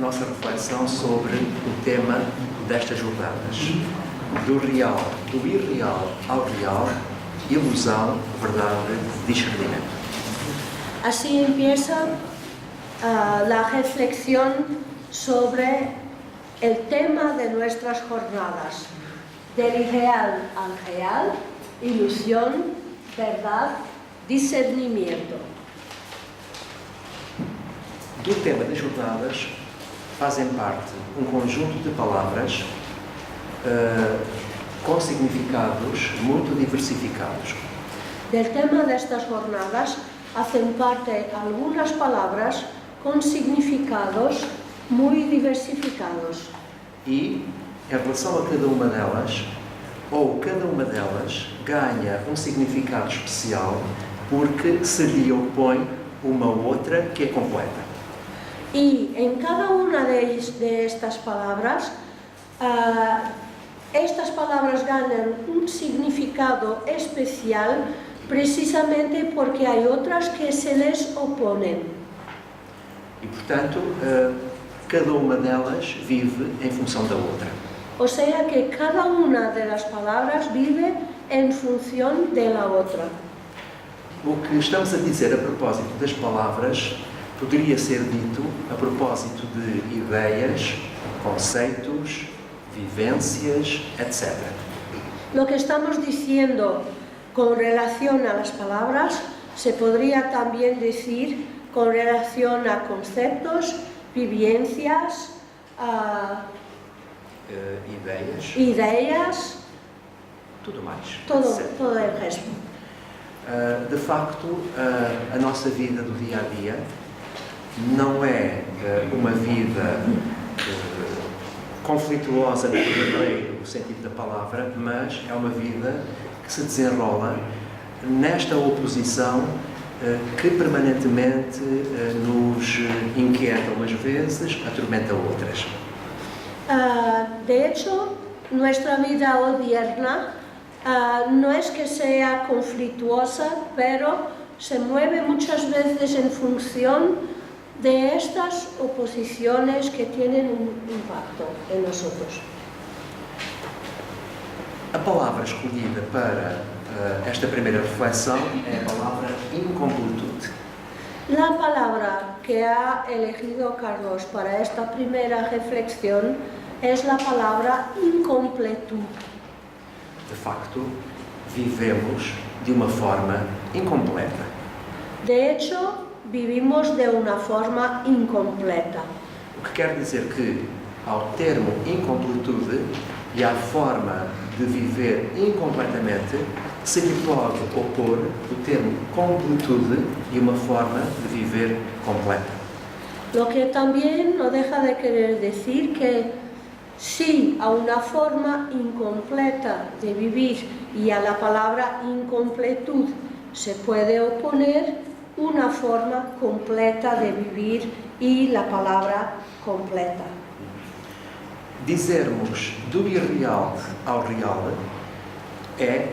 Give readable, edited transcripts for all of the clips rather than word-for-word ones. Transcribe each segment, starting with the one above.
nossa reflexão sobre o tema destas jornadas, do real, do irreal ao real, ilusão, verdade, discernimento. Así empieza la reflexión sobre el tema de nuestras jornadas, del irreal al real, ilusión, verdad, discernimiento. Do tema das jornadas fazem parte um conjunto de palavras com significados muito diversificados. Del tema de estas jornadas hacen parte algunas palabras con significados muy diversificados. E, em relação a cada uma delas, ou cada uma delas ganha um significado especial porque se lhe opõe uma outra que é completa. Y en cada una de estas palabras ganan un significado especial precisamente porque hay otras que se les oponen. E, portanto, cada uma delas vive em função da outra. O sea que cada una de las palabras vive en función de la otra. O que estamos a dizer a propósito das palavras poderia ser dito a propósito de ideias, conceitos, vivências, etc. Lo que estamos diciendo con relación a las palabras se podría también decir con relación a conceptos, vivencias, ideas, tudo mais. Todo el resto. De facto, a nossa vida do dia a dia não é uma vida conflituosa no verdadeiro sentido da palavra, mas é uma vida que se desenrola nesta oposição que permanentemente nos inquieta umas vezes, atormenta outras. De hecho, nuestra vida odierna no es que sea conflictuosa, pero se mueve muchas veces en función de estas oposiciones que tienen un impacto en nosotros. A palavra escolhida para esta primeira reflexão é a palavra incompletude. La palabra que ha elegido Carlos para esta primera reflexión es la palabra incompletud. De facto, vivemos de uma forma incompleta. De hecho, vivimos de una forma incompleta. O que quer dizer que, ao termo incompletude e à forma de viver incompletamente, se lhe pode opor o termo completude e uma forma de viver completa. Lo que también no deja de querer decir que sí a una forma incompleta de vivir y a la palabra incompletud se puede oponer una forma completa de vivir y la palabra completa. Dizermos do irreal ao real é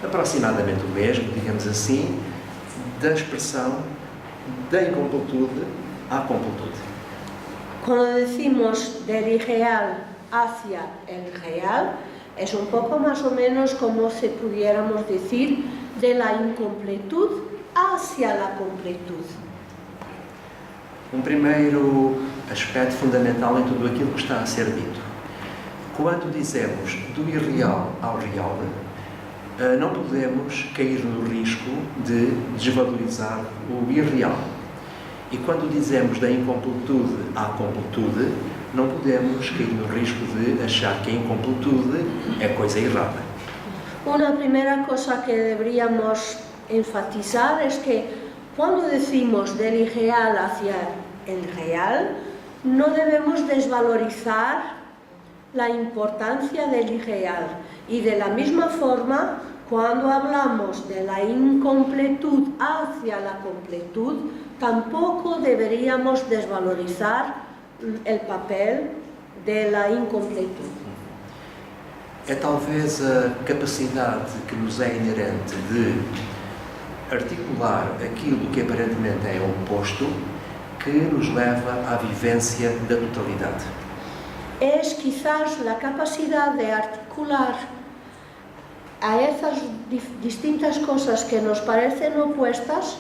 aproximadamente o mesmo, digamos assim, da expressão da incompletude à completude. Cuando decimos del irreal hacia el real, es un poco más o menos como si pudiéramos decir de la incompletud hacia la completud. Um primeiro aspecto fundamental em tudo aquilo que está a ser dito. Quando dizemos do irreal ao real, não podemos cair no risco de desvalorizar o irreal. E quando dizemos da incompletude à completude, não podemos cair no risco de achar que a incompletude é coisa errada. Una primera cosa que deberíamos enfatizar es que cuando decimos del irreal hacia el real, no debemos desvalorizar la importancia del irreal. Y de la misma forma, cuando hablamos de la incompletud hacia la completud, tampoco deberíamos desvalorizar el papel de la incompletud. É talvez a capacidade que nos é inerente de articular aquilo que aparentemente é oposto que nos leva à vivência da totalidade. Es quizás la capacidad de articular a esas distintas cosas que nos parecen opuestas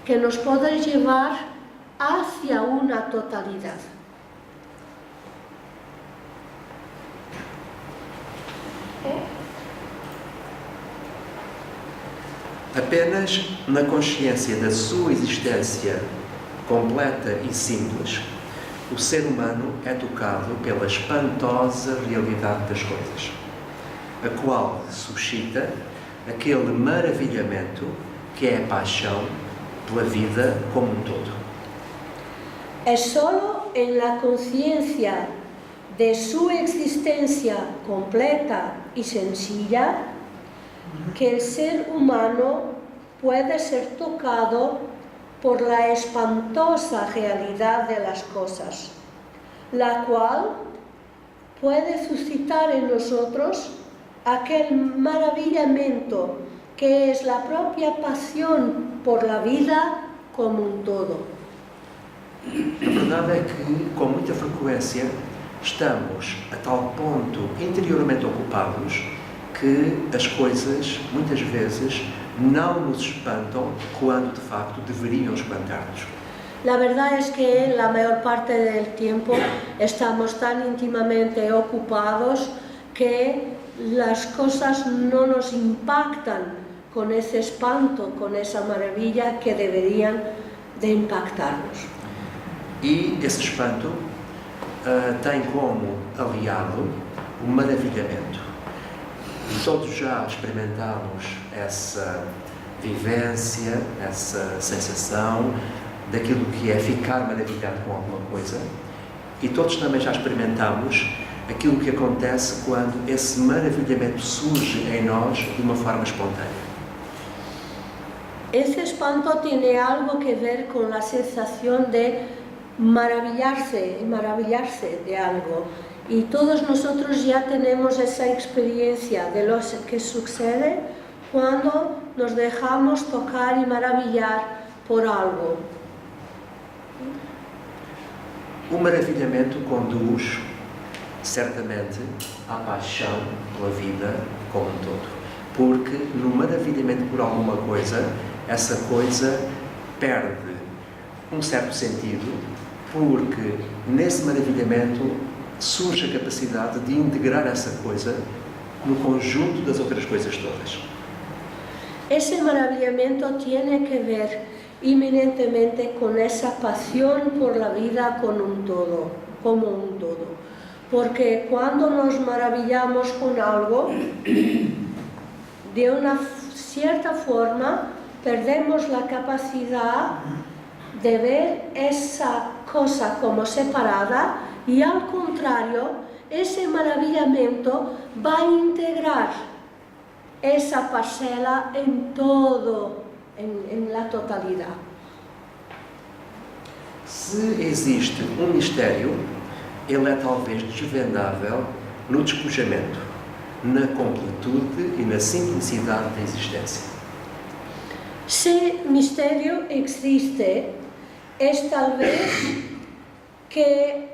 que nos pueden llevar hacia una totalidad. Apenas na consciência da sua existência completa e simples, o ser humano é tocado pela espantosa realidade das coisas, a qual suscita aquele maravilhamento que é a paixão pela vida como um todo. Es solo en la conciencia de su existencia completa y sencilla que el ser humano puede ser tocado por la espantosa realidad de las cosas, la cual puede suscitar en nosotros aquel maravillamiento que es la propia pasión por la vida como un todo. A verdade é que, com muita frequência, estamos a tal ponto interiormente ocupados que as coisas, muitas vezes, não nos espantam quando, de facto, deveriam espantar-nos. La verdad es que la mayor parte del tiempo estamos tan íntimamente ocupados que las cosas no nos impactan con ese espanto, con esa maravilla que deberían de impactarnos. E esse espanto tem como aliado o maravilhamento. E todos já experimentamos essa vivência, essa sensação daquilo que é ficar maravilhado com alguma coisa. E todos também já experimentamos aquilo que acontece quando esse maravilhamento surge em nós de uma forma espontânea. Ese espanto tiene algo que ver con la sensación de maravillarse de algo. Y todos nosotros ya tenemos esa experiencia de lo que sucede cuando nos dejamos tocar y maravillar por algo. O maravilhamento conduz, certamente, à paixão pela vida como um todo. Porque no maravilhamento por alguma coisa, essa coisa perde um certo sentido, porque nesse maravilhamento surge a capacidade de integrar essa coisa no conjunto das outras coisas todas. Ese maravillamiento tiene que ver inminentemente con esa pasión por la vida como un todo. Porque cuando nos maravillamos con algo, de una cierta forma perdemos la capacidad de ver esa cosa como separada y al contrario, ese maravillamiento va a integrar esa parcela en todo, en la totalidad. Se existe um mistério, ele é talvez desvendável no despojamento, na completude e na simplicidade da existência. Si misterio existe, es tal vez que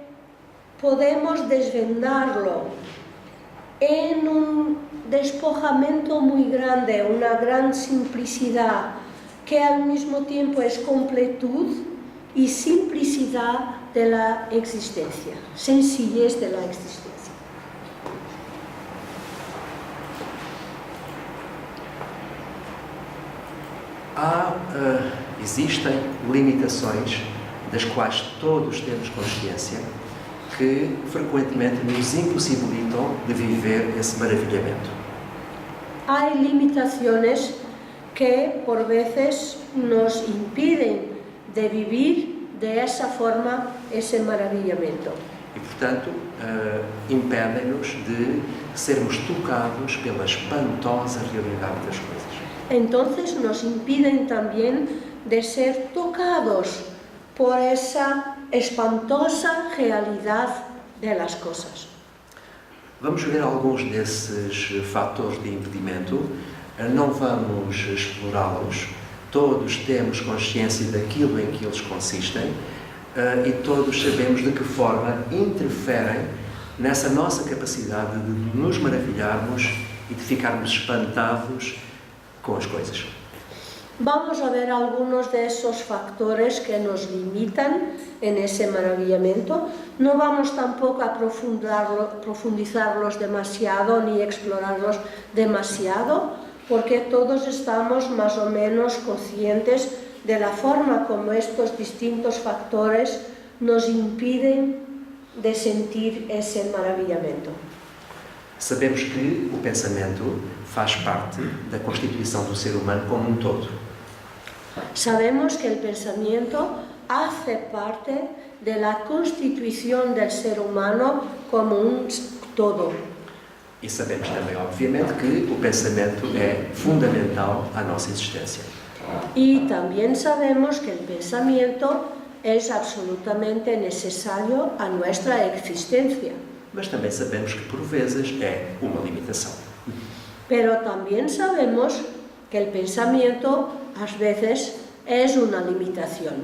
podemos desvendarlo en un despojamiento muy grande, una gran simplicidad, que al mismo tiempo es completud y simplicidad de la existencia, sencillez de la existencia. Existem limitações das quais todos temos consciência que frequentemente nos impossibilitam de viver esse maravilhamento. Hay limitaciones que por veces nos impiden de vivir de esa forma ese maravillamiento. E, portanto, impedem-nos de sermos tocados pela espantosa realidade das coisas. Entonces nos impiden también de ser tocados por esa espantosa realidad de las cosas. Vamos ver alguns desses fatores de impedimento, não vamos explorá-los, todos temos consciência daquilo em que eles consistem, e todos sabemos de que forma interferem nessa nossa capacidade de nos maravilharmos e de ficarmos espantados com as coisas. Vamos a ver algunos de esos factores que nos limitan en ese maravillamiento. No vamos tampoco a profundizarlos demasiado ni explorarlos demasiado, porque todos estamos más o menos conscientes de la forma como estos distintos factores nos impiden de sentir ese maravillamiento. Sabemos que o pensamento faz parte da constituição do ser humano como um todo. Sabemos que el pensamiento hace parte de la constitución del ser humano como un todo. E sabemos também, obviamente, que o pensamento é fundamental à nossa existência. Y también sabemos que el pensamiento es absolutamente necesario a nuestra existencia. Mas também sabemos que, por vezes, é uma limitação. Pero también sabemos que el pensamiento, a veces, es una limitación.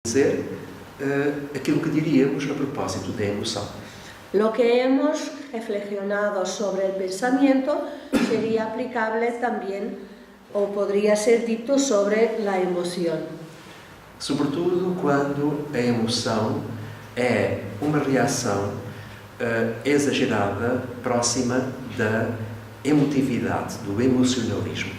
Dizer aquilo que diríamos a propósito da emoção. Lo que hemos reflexionado sobre el pensamiento sería aplicable también, o podría ser dito, sobre la emoción. Sobretudo quando a emoção é uma reação exagerada, próxima da emotividade, do emocionalismo.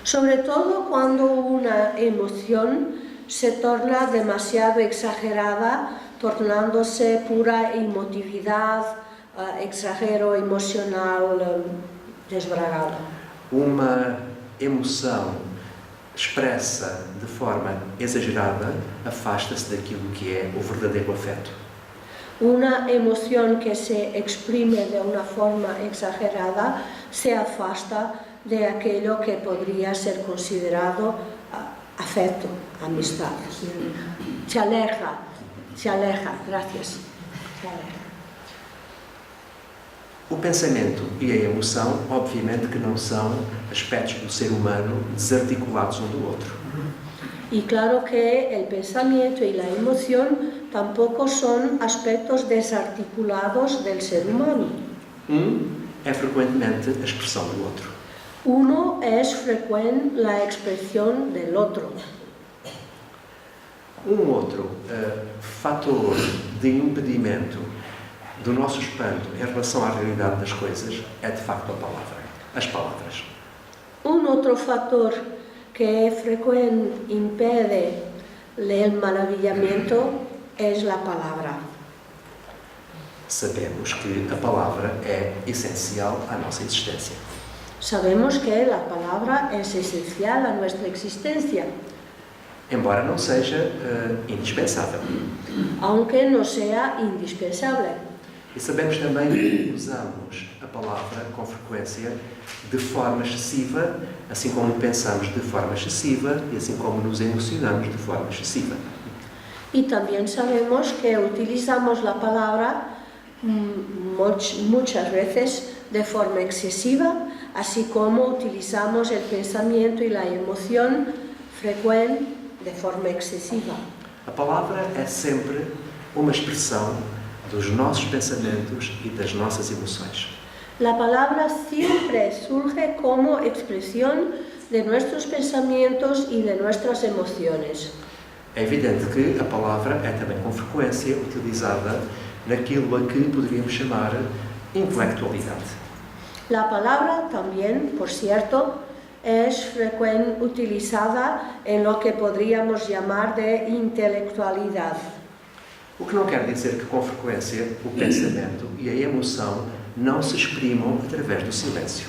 Sobre todo cuando una emoción se torna demasiado exagerada, tornándose pura emotividad, exagero emocional desbragado. Uma emoção expressa de forma exagerada afasta-se daquilo que é o verdadeiro afeto. Una emoción que se exprime de una forma exagerada se afasta de aquello que podría ser considerado afecto, amistad. Se aleja, gracias. Se aleja. O pensamento e a emoção, obviamente que não são aspectos do ser humano desarticulados um do outro. Y claro que el pensamiento y la emoción tampoco son aspectos desarticulados del ser humano. É frequentemente a expressão do outro. Uno es frecuente la expresión del otro. Outro fator de impedimento do nosso espanto em relação à realidade das coisas é de facto a palavra, as palavras. Otro factor que frecuente impede el maravillamiento es la palabra. Sabemos que a palavra é essencial à nossa existência. Sabemos que la palabra es esencial a nuestra existencia. Embora não seja indispensável. Aunque no sea indispensable. E sabemos também que usamos a palavra com frequência de forma excessiva, assim como pensamos de forma excessiva e assim como nos emocionamos de forma excessiva. Y también sabemos que utilizamos la palabra muchas veces de forma excesiva, así como utilizamos el pensamiento y la emoción frecuente de forma excesiva. A palavra é sempre uma expressão dos nossos pensamentos e das nossas emoções. La palabra siempre surge como expresión de nuestros pensamientos y de nuestras emociones. É evidente que a palavra é também com frequência utilizada naquilo a que poderíamos chamar intelectualidade. La palabra también, por cierto, es frecuentemente utilizada en lo que podríamos llamar de intelectualidad. O que não quer dizer que com frequência o pensamento e a emoção não se exprimam através do silêncio.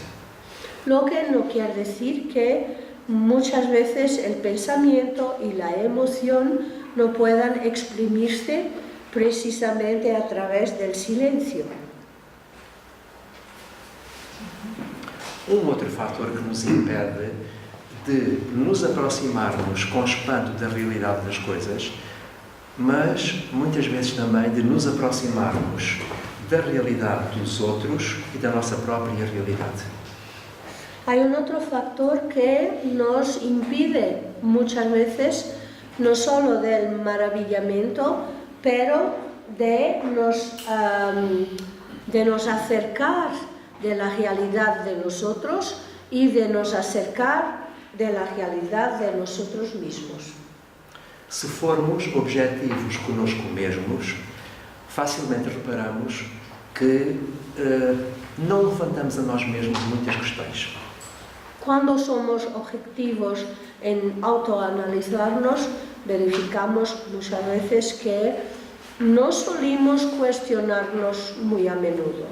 Lo que no quiere decir que muchas veces el pensamiento y la emoción no puedan exprimirse precisamente a través del silencio. Outro fator que nos impede de nos aproximarmos com espanto da realidade das coisas, mas muitas vezes também de nos aproximarmos da realidade dos outros e da nossa própria realidade. Hay otro factor que nos impide muchas veces no solo del maravillamiento, pero de nos acercar de la realidad de nosotros y de nos acercar de la realidad de nosotros mismos. Se formos objetivos conosco mesmos, facilmente reparamos que não levantamos a nós mesmos muitas questões. Cuando somos objetivos en autoanalizarnos, verificamos muchas veces que no solimos cuestionarnos muy a menudo.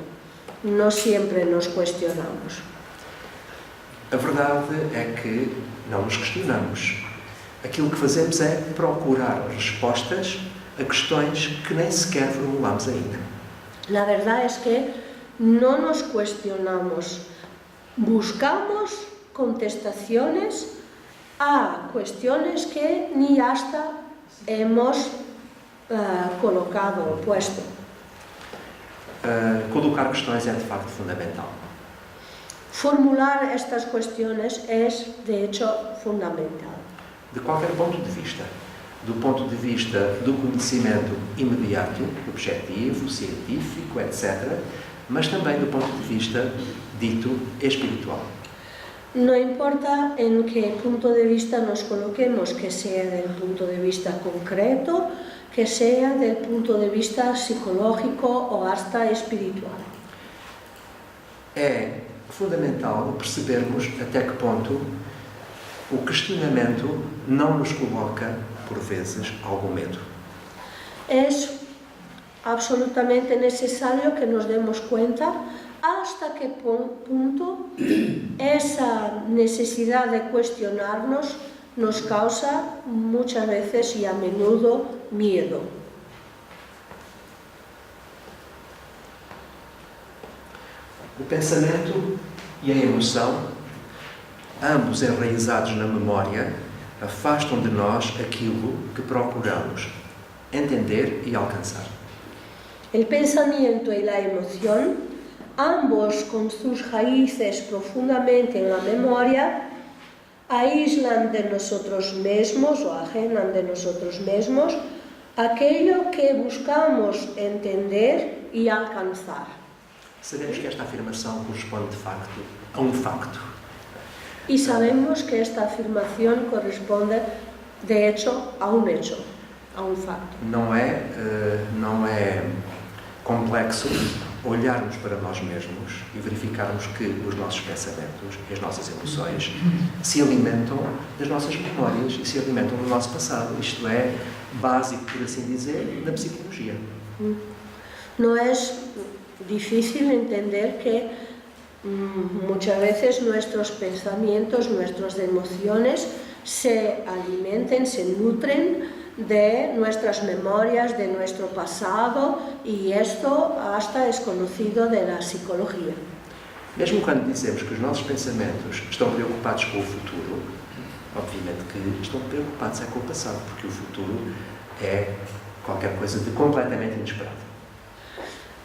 No siempre nos cuestionamos. A verdade é que não nos questionamos. Aquilo que fazemos é procurar respostas a questões que nem sequer formulamos ainda. La verdad es que no nos cuestionamos. Buscamos contestaciones a cuestiones que ni hasta hemos colocado o puesto. Colocar questões é de facto fundamental. Formular estas cuestiones es, de hecho, fundamental. De qualquer ponto de vista. Do ponto de vista do conhecimento imediato, objetivo, científico, etc., mas também do ponto de vista dito espiritual. No importa en qué punto de vista nos coloquemos, que sea del punto de vista concreto, que sea del punto de vista psicológico o hasta espiritual. É fundamental percebermos até que ponto o questionamento não nos coloca, por vezes, algum medo. Es absolutamente necesario que nos demos cuenta hasta qué punto esa necesidad de cuestionarnos nos causa muchas veces y a menudo miedo. O pensamento e a emoção, ambos enraizados na memória, afastam de nós aquilo que procuramos entender e alcançar. El pensamiento y la emoción, ambos con sus raíces profundamente en la memoria, aíslan de nosotros mismos o ajenan de nosotros mismos aquello que buscamos entender y alcanzar. Sabemos que esta afirmação corresponde, de facto, a um facto. Y sabemos que esta afirmación corresponde, de hecho, a un hecho, a un facto. Não é complexo olharmos para nós mesmos e verificarmos que os nossos pensamentos e as nossas emoções se alimentam das nossas memórias e se alimentam do nosso passado. Isto é básico, por assim dizer, na psicologia. No es difícil entender que muchas veces nuestros pensamientos, nuestras emociones se alimenten, se nutren de nuestras memorias, de nuestro pasado, y esto hasta es conocido de la psicología. Mesmo quando dizemos que os nossos pensamentos estão preocupados com o futuro, obviamente que estão preocupados é com o passado, porque o futuro é qualquer coisa de completamente inesperado.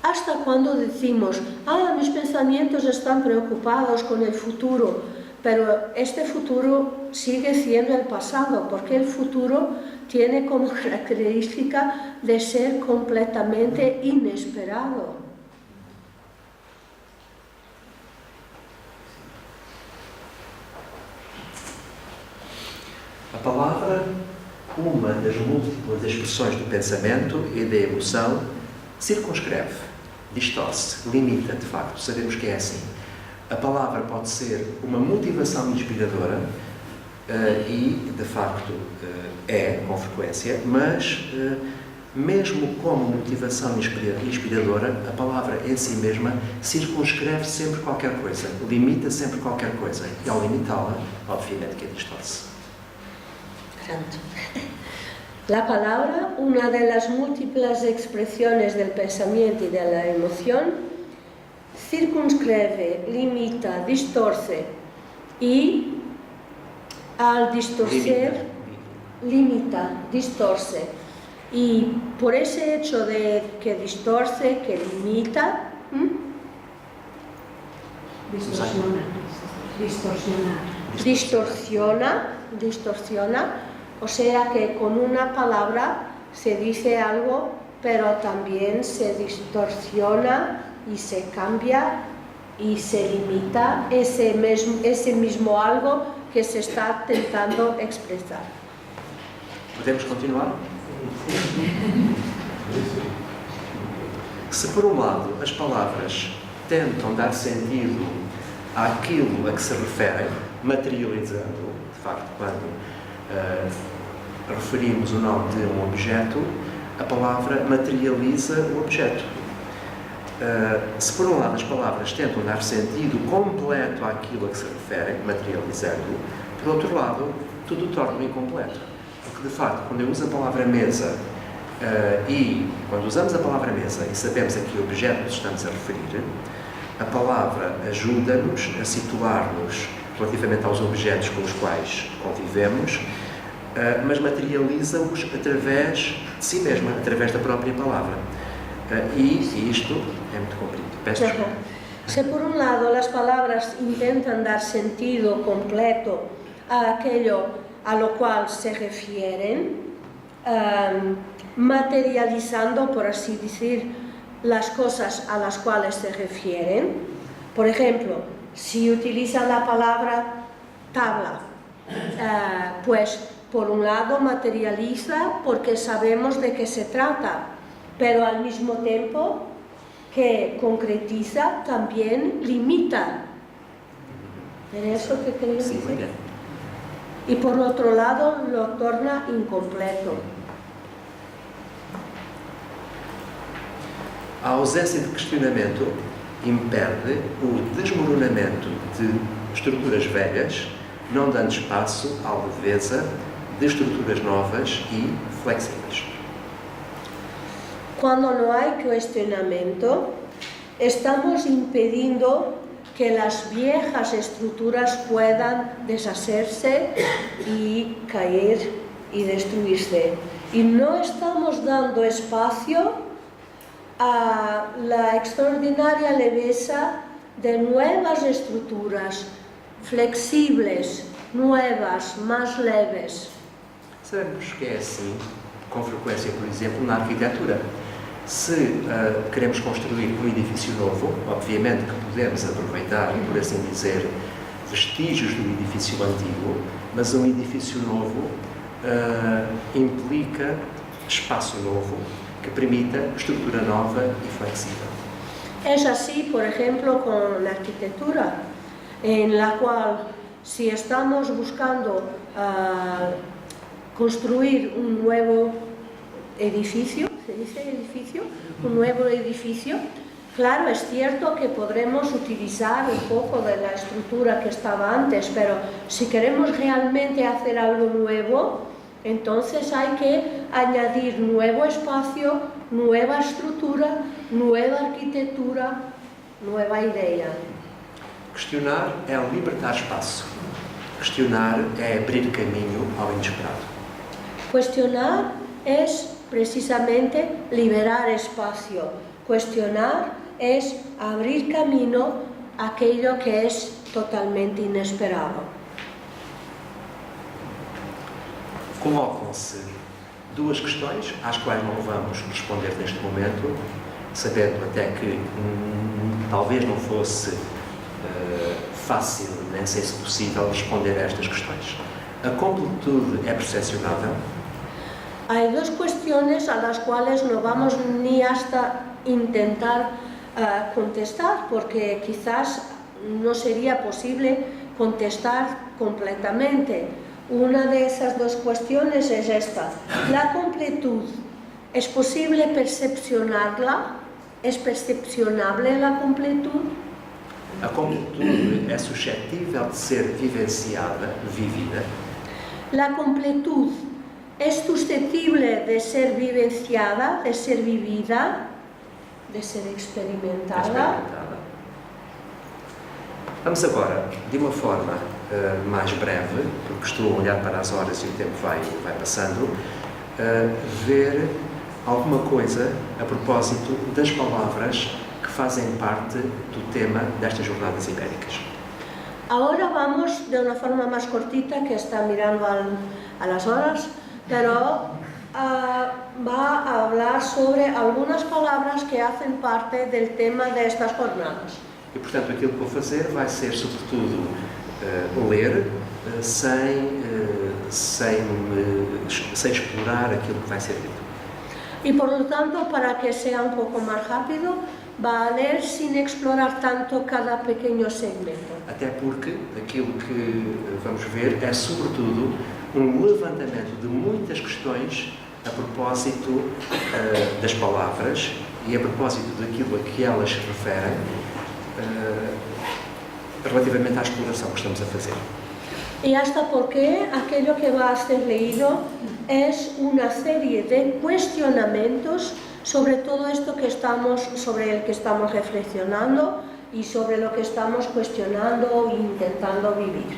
Hasta cuando decimos, mis pensamientos están preocupados con el futuro, pero este futuro sigue siendo el pasado, porque el futuro tiene como característica de ser completamente inesperado. A palavra, uma das múltiplas expressões do pensamento e da emoção, circunscreve, distorce, limita, de facto, sabemos que é assim. A palavra pode ser uma motivação inspiradora e, de facto, é, com frequência, mas mesmo como motivação inspiradora, a palavra em si mesma circunscreve sempre qualquer coisa, limita sempre qualquer coisa e, ao limitá-la, obviamente que a distorce. La palabra, una de las múltiples expresiones del pensamiento y de la emoción, circunscribe, limita, distorce y al distorcer, limita, distorce. Y por ese hecho de que distorce, que limita, distorsiona, O sea que con una palabra se dice algo, pero también se distorsiona y se cambia y se limita ese mismo algo que se está tentando expresar. Podemos continuar? Se por um lado as palavras tentam dar sentido àquilo a que se referem, materializando, de facto, quando referimos o nome de um objeto, a palavra materializa o objeto. Se por um lado as palavras tentam dar sentido completo àquilo a que se referem, materializando, por outro lado, tudo torna incompleto. Porque, de facto, quando eu uso a palavra mesa e quando usamos a palavra mesa e sabemos a que objeto nos estamos a referir, a palavra ajuda-nos a situar-nos relativamente aos objetos com os quais convivemos, mas materializa-os através de si mesma, através da própria palavra. E isto é muito comprido. Peço desculpa. Si por un lado las palabras intentan dar sentido completo a aquello a lo cual se refieren, materializando, por así decir, las cosas a las cuales se refieren. Por ejemplo, si utiliza la palabra tabla, pues por un lado materializa porque sabemos de qué se trata, pero al mismo tiempo que concretiza también limita. ¿Es eso que quería decir? Sí, muy bien. Y por otro lado lo torna incompleto. A ausência de questionamento impede o desmoronamento de estruturas velhas, não dando espaço à leveza de estruturas novas e flexíveis. Cuando no hay cuestionamiento, estamos impidiendo que las viejas estructuras puedan deshacerse y caer y destruirse. Y no estamos dando espacio a la extraordinaria leveza de nuevas estructuras, flexibles, nuevas, más leves. Sabemos que é assim, com frequência, por exemplo, na arquitetura. Se queremos construir um edifício novo, obviamente que podemos aproveitar, por assim dizer, vestígios do edifício antigo, mas um edifício novo implica espaço novo que permita estrutura nova e flexível. Es así, por ejemplo, con la arquitectura, en la cual si estamos buscando construir un nuevo edificio, ¿se dice edificio? Un nuevo edificio. Claro, es cierto que podremos utilizar un poco de la estructura que estaba antes, pero si queremos realmente hacer algo nuevo, entonces hay que añadir nuevo espacio, nueva estructura, nueva arquitectura, nueva idea. Questionar é libertar espaço. Questionar é abrir caminho ao inesperado. Cuestionar es precisamente liberar espacio. Cuestionar es abrir camino a aquello que es totalmente inesperado. Colocam-se duas questões às quais não vamos responder neste momento, sabendo até que talvez não fosse fácil, nem sei se possível, responder a estas questões. A completude é percepcionável? Hay dos cuestiones a las cuales no vamos ni hasta intentar contestar, porque quizás no sería posible contestar completamente. Una de esas dos cuestiones es esta. La completud, ¿es posible percepcionarla? ¿Es percepcionable la completud? A completude é suscetível de ser vivenciada, vivida? La completud es susceptible de ser vivenciada, de ser vivida, de ser experimentada. Vamos agora, de uma forma mais breve, porque estou a olhar para as horas e o tempo vai passando, ver alguma coisa a propósito das palavras que fazem parte do tema destas jornadas ibéricas. Ahora vamos de una forma más cortita, que está mirando a las horas, pero va a hablar sobre algunas palabras que hacen parte del tema de estas jornadas. E, portanto, aquilo que vou fazer vai ser, sobretudo, ler sem explorar aquilo que vai ser dito. Y por lo tanto, para que sea un poco más rápido, va a leer sin explorar tanto cada pequeño segmento. Até porque aquilo que vamos ver é, sobretudo, um levantamento de muitas questões a propósito das palavras e a propósito daquilo a que elas se referem relativamente à exploração que estamos a fazer. Y hasta porque aquello que va a ser leído es una serie de cuestionamientos sobre todo esto sobre el que estamos reflexionando y sobre lo que estamos cuestionando e intentando vivir.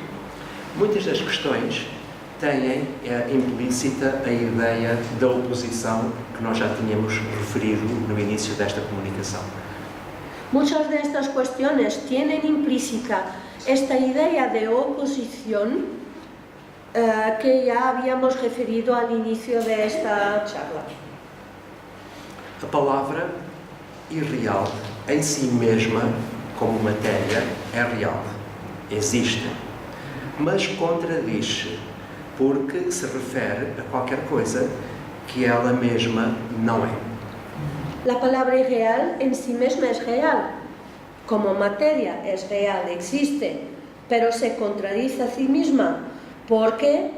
Muitas das questões têm implícita a ideia da oposição que nós já tínhamos referido no início desta comunicação. Muchas de estas cuestiones tienen implícita esta idea de oposición que ya habíamos referido al inicio de esta charla. A palavra irreal em si mesma, como matéria, é real, existe, mas contradiz-se porque se refere a qualquer coisa que ela mesma não é. La palabra irreal en sí misma es real, como materia es real, existe, pero se contradice a sí misma porque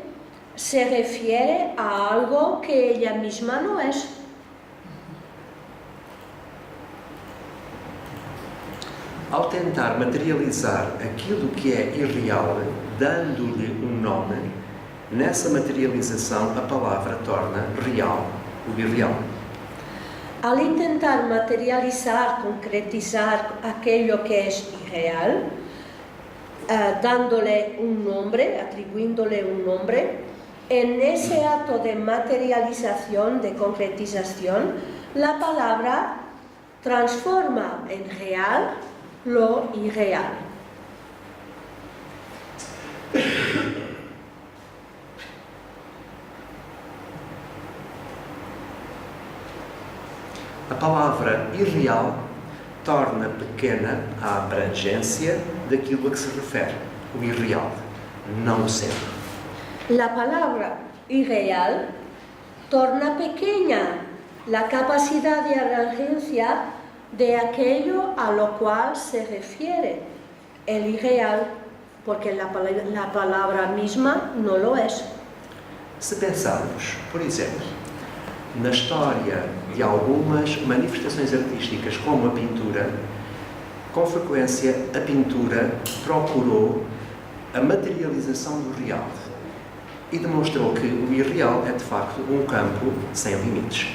se refiere a algo que ella misma no es. Ao tentar materializar aquilo que é irreal, dando-lhe um nome, nessa materialização a palavra torna real o irreal. Al intentar materializar, concretizar aquello que es irreal, dándole un nombre, atribuyéndole un nombre, en ese acto de materialización, de concretización, la palabra transforma en real lo irreal. A palavra irreal torna pequena a abrangência daquilo a que se refere, o irreal, não o sendo. La palabra irreal torna pequeña la capacidad de abranger de aquello a lo cual se refiere el irreal, porque la palabra misma no lo es. Se pensarmos, por exemplo, na história de algumas manifestações artísticas, como a pintura, com frequência a pintura procurou a materialização do real e demonstrou que o irreal é de facto um campo sem limites.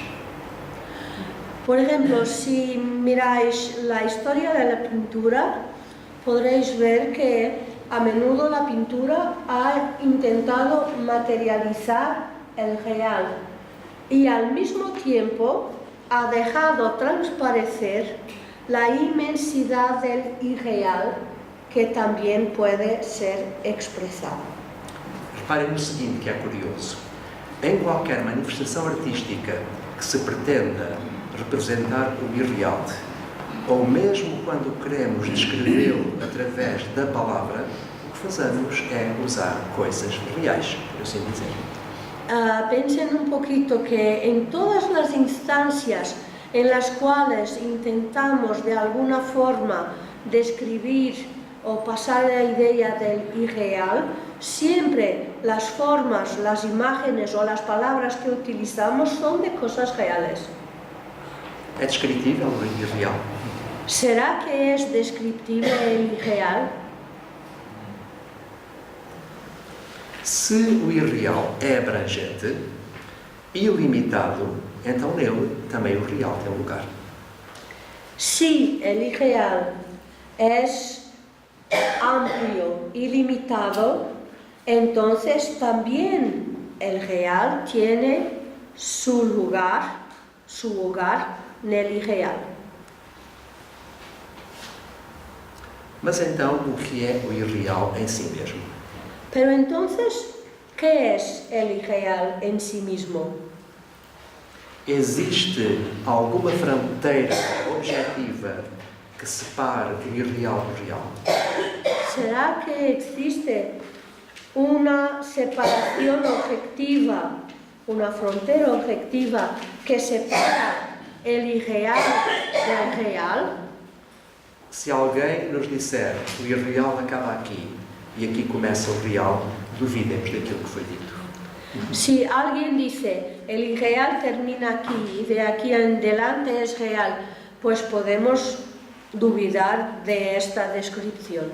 Por ejemplo, si miráis la historia de la pintura, podréis ver que a menudo la pintura ha intentado materializar el real y al mismo tiempo ha dejado transparecer la inmensidad del irreal que también puede ser expresado. Reparem no seguinte, que é curioso. Em qualquer manifestação artística que se pretenda representar o irreal, ou mesmo quando queremos descrevê-lo através da palavra, o que fazemos é usar coisas reais, por assim dizer. Piensen un poquito que en todas las instancias en las cuales intentamos de alguna forma describir o pasar la idea del irreal, siempre las formas, las imágenes o las palabras que utilizamos son de cosas reales. É descritível o irreal? ¿Será que es descriptible el irreal? Se o irreal é abrangente e ilimitado, então nele também o real tem lugar. Si el irreal es amplio y limitado, entonces también el real tiene su lugar en el irreal. Mas então, o que é o irreal em si mesmo? Pero entonces, ¿qué es el irreal en sí mismo? Existe alguma fronteira objetiva que separe o irreal do real? ¿Será que existe una separación objetiva, una frontera objetiva que separa el irreal del real? Se alguém nos disser que o irreal acaba aqui e aqui começa o real, duvidemos daquilo que foi dito. Si alguien dice el irreal termina aquí y de aquí en adelante es real, pues podemos dudar de esta descripción.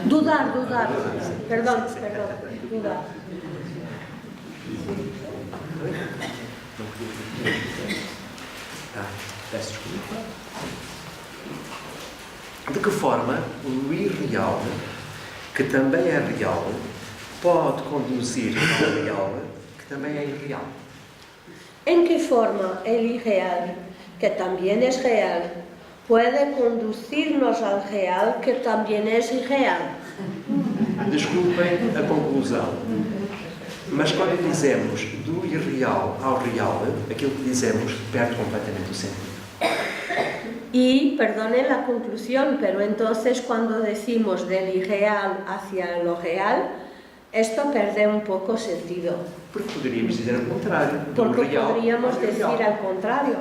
Dudar. Perdón, dudar. Peço desculpa. De que forma o irreal, que também é real, pode conduzir ao real, que também é irreal? ¿En qué forma el irreal, que también es real, puede conducirnos al real, que también es irreal? Desculpem a conclusão, mas quando dizemos do irreal ao real, aquilo que dizemos perde completamente o sentido. Y, perdonen la conclusión, pero entonces cuando decimos del irreal hacia lo real, esto pierde un poco sentido. Porque poderíamos dizer o contrário. Porque Do real podríamos ao decir irreal. al contrario.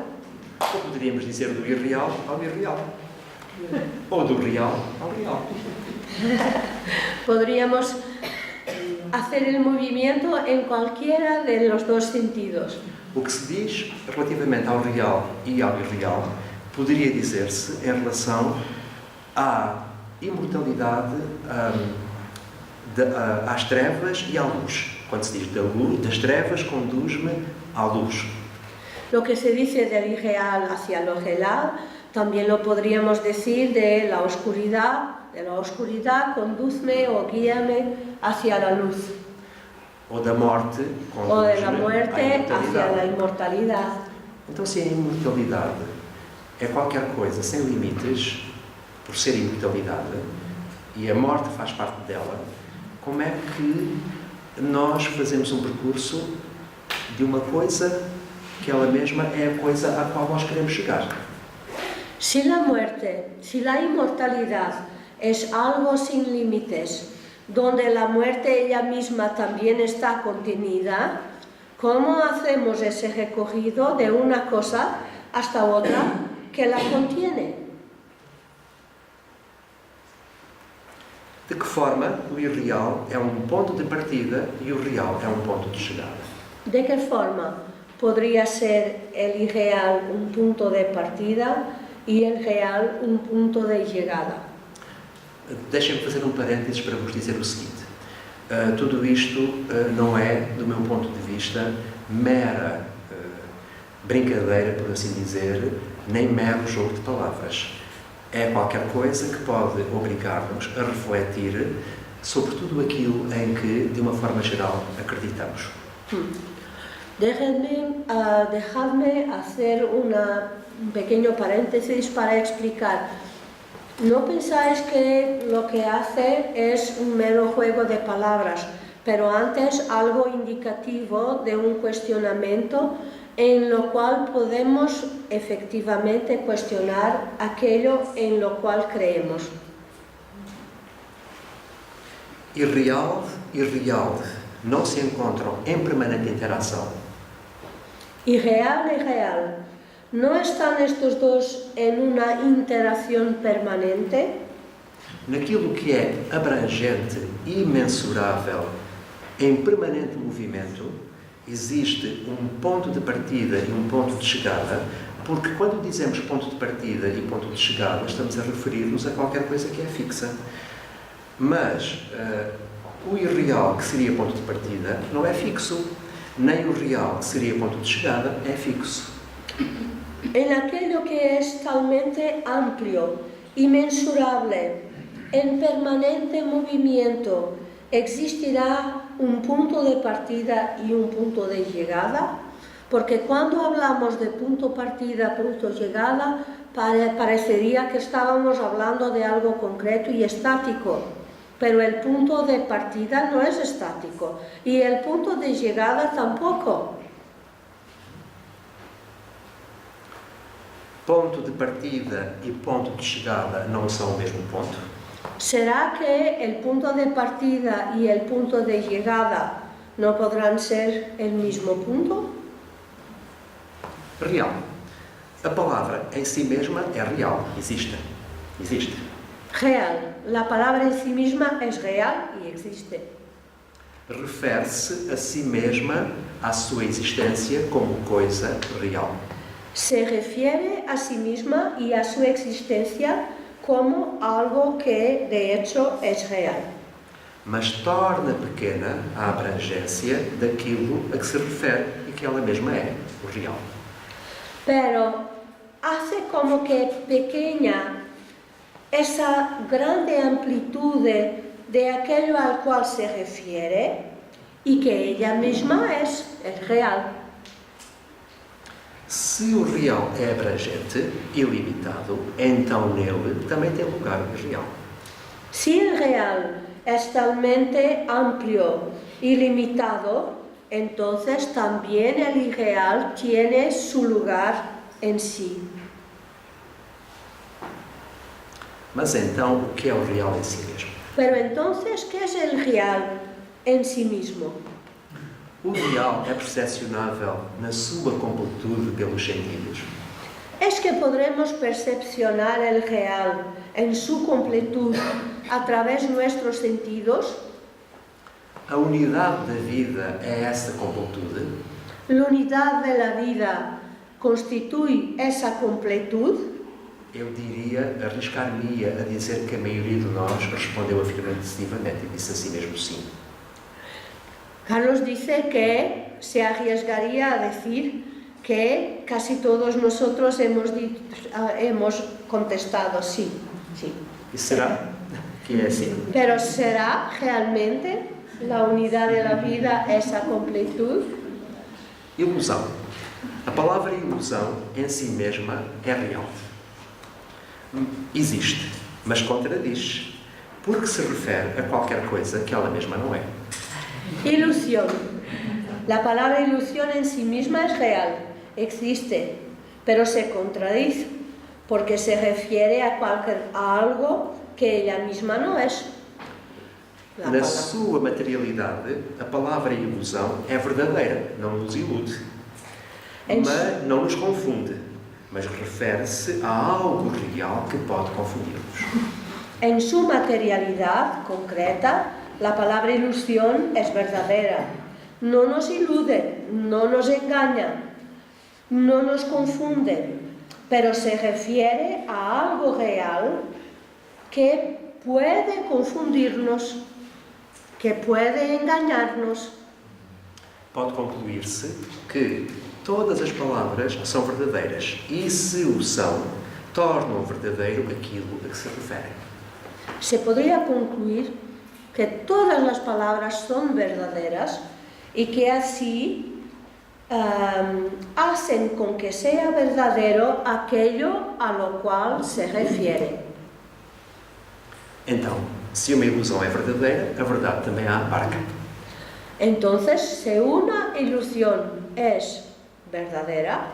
Ou poderíamos dizer do irreal ao irreal. Ou do real ao real. Podríamos hacer el movimiento en cualquiera de los dos sentidos. O que se diz relativamente ao real e ao irreal poderia dizer-se em relação à imortalidade, às trevas e à luz. Quando se diz das trevas conduz-me à luz. Lo que se dice del irreal hacia lo real, también lo podríamos decir de la oscuridad conduzme o guíame hacia la luz. Ou da morte O de la conduz-me muerte à hacia imortalidade. la inmortalidad. Então, se a imortalidade é qualquer coisa sem limites, por ser imortalidade, e a morte faz parte dela, como é que nós fazemos um percurso de uma coisa que ela mesma é a coisa à qual nós queremos chegar? Si la muerte, si la inmortalidad es algo sin límites, donde la muerte ella misma también está contenida, ¿cómo hacemos ese recorrido de una cosa hasta otra que la contiene? De que forma o irreal é um ponto de partida e o real é um ponto de chegada? ¿De qué forma podría ser el irreal un punto de partida y el real un punto de llegada? Deixem-me fazer um parênteses para vos dizer o seguinte. Tudo isto não é, do meu ponto de vista, mera brincadeira, por assim dizer, nem mero jogo de palavras. É qualquer coisa que pode obrigar-nos a refletir sobre tudo aquilo em que, de uma forma geral, acreditamos. Dejadme hacer un pequeño paréntesis para explicar. No pensáis que lo que hace es un mero juego de palabras, pero antes algo indicativo de un cuestionamiento en lo cual podemos efectivamente cuestionar aquello en lo cual creemos. Irreal e real não se encontram em permanente interação. Irreal y real, ¿no están estos dos en una interacción permanente? Naquilo que é abrangente e imensurável, em permanente movimento, existe um ponto de partida e um ponto de chegada, porque quando dizemos ponto de partida e ponto de chegada, estamos a referir-nos a qualquer coisa que é fixa. Mas o irreal, que seria ponto de partida, não é fixo, nem o real, que seria ponto de chegada, é fixo. En aquello que es talmente amplio, inmensurable, en permanente movimiento, ¿existirá un punto de partida y un punto de llegada? porque cuando hablamos de punto partida, punto llegada, parecería que estábamos hablando de algo concreto y estático, pero el punto de partida no es estático y el punto de llegada tampoco. Ponto de partida e ponto de chegada não são o mesmo ponto? ¿Será que el punto de partida y el punto de llegada no podrán ser el mismo punto? Real. A palavra em si mesma é real, existe. Real. La palabra en sí misma es real y existe. Refere-se a si mesma, à sua existência, como coisa real. Se refiere a sí misma y a su existencia como algo que de hecho es real. Mas torna pequena a abrangência daquilo a que se refere e que ela mesma é, o real. Pero hace como que pequeña esa grande amplitud de aquello al cual se refiere y que ella misma es real. Se o real é abrangente, ilimitado, então nele também tem lugar o real. Si el real es talmente amplio y limitado, entonces también el irreal tiene su lugar en sí. Mas então, o que é o real em si mesmo? Pero entonces, ¿qué es el real en sí mismo? O real é percepcionável na sua completude pelos sentidos. Es que podremos percepcionar el real en su completud a través de nuestros sentidos. A unidade da vida é essa completude? La unidad de la vida constituye esa completud. Eu diria, arriscar-me-ia a dizer que a maioria de nós respondeu afirmativamente e disse assim mesmo sim. Carlos dice que se arriesgaría a decir que casi todos nosotros hemos contestado sí, sí. E será que é assim? Pero ¿será realmente la unidad de la vida esa completud? Ilusão. A palavra ilusão em si mesma é real. Existe, mas contradiz, porque se refere a qualquer coisa que ela mesma não é. Ilusión. La palabra ilusión en sí misma es real, existe, pero se contradice, porque se refiere a algo que ella misma no es. Na sua materialidade, a palavra ilusão é verdadeira, não nos ilude, mas não nos confunde, mas refere-se a algo real que pode confundir-nos. En su materialidad concreta, la palabra ilusión es verdadera. No nos ilude, no nos engaña, no nos confunde, pero se refiere a algo real que puede confundirnos, que puede engañarnos. Pode concluir-se que todas as palavras são verdadeiras e, se o são, tornam verdadeiro aquilo a que se refere. Se podría concluir que todas las palabras son verdaderas y que así hacen con que sea verdadero aquello a lo cual se refiere. Então, se uma ilusão é verdadeira, a verdade também a abarca. Entonces, si una ilusión es verdadera,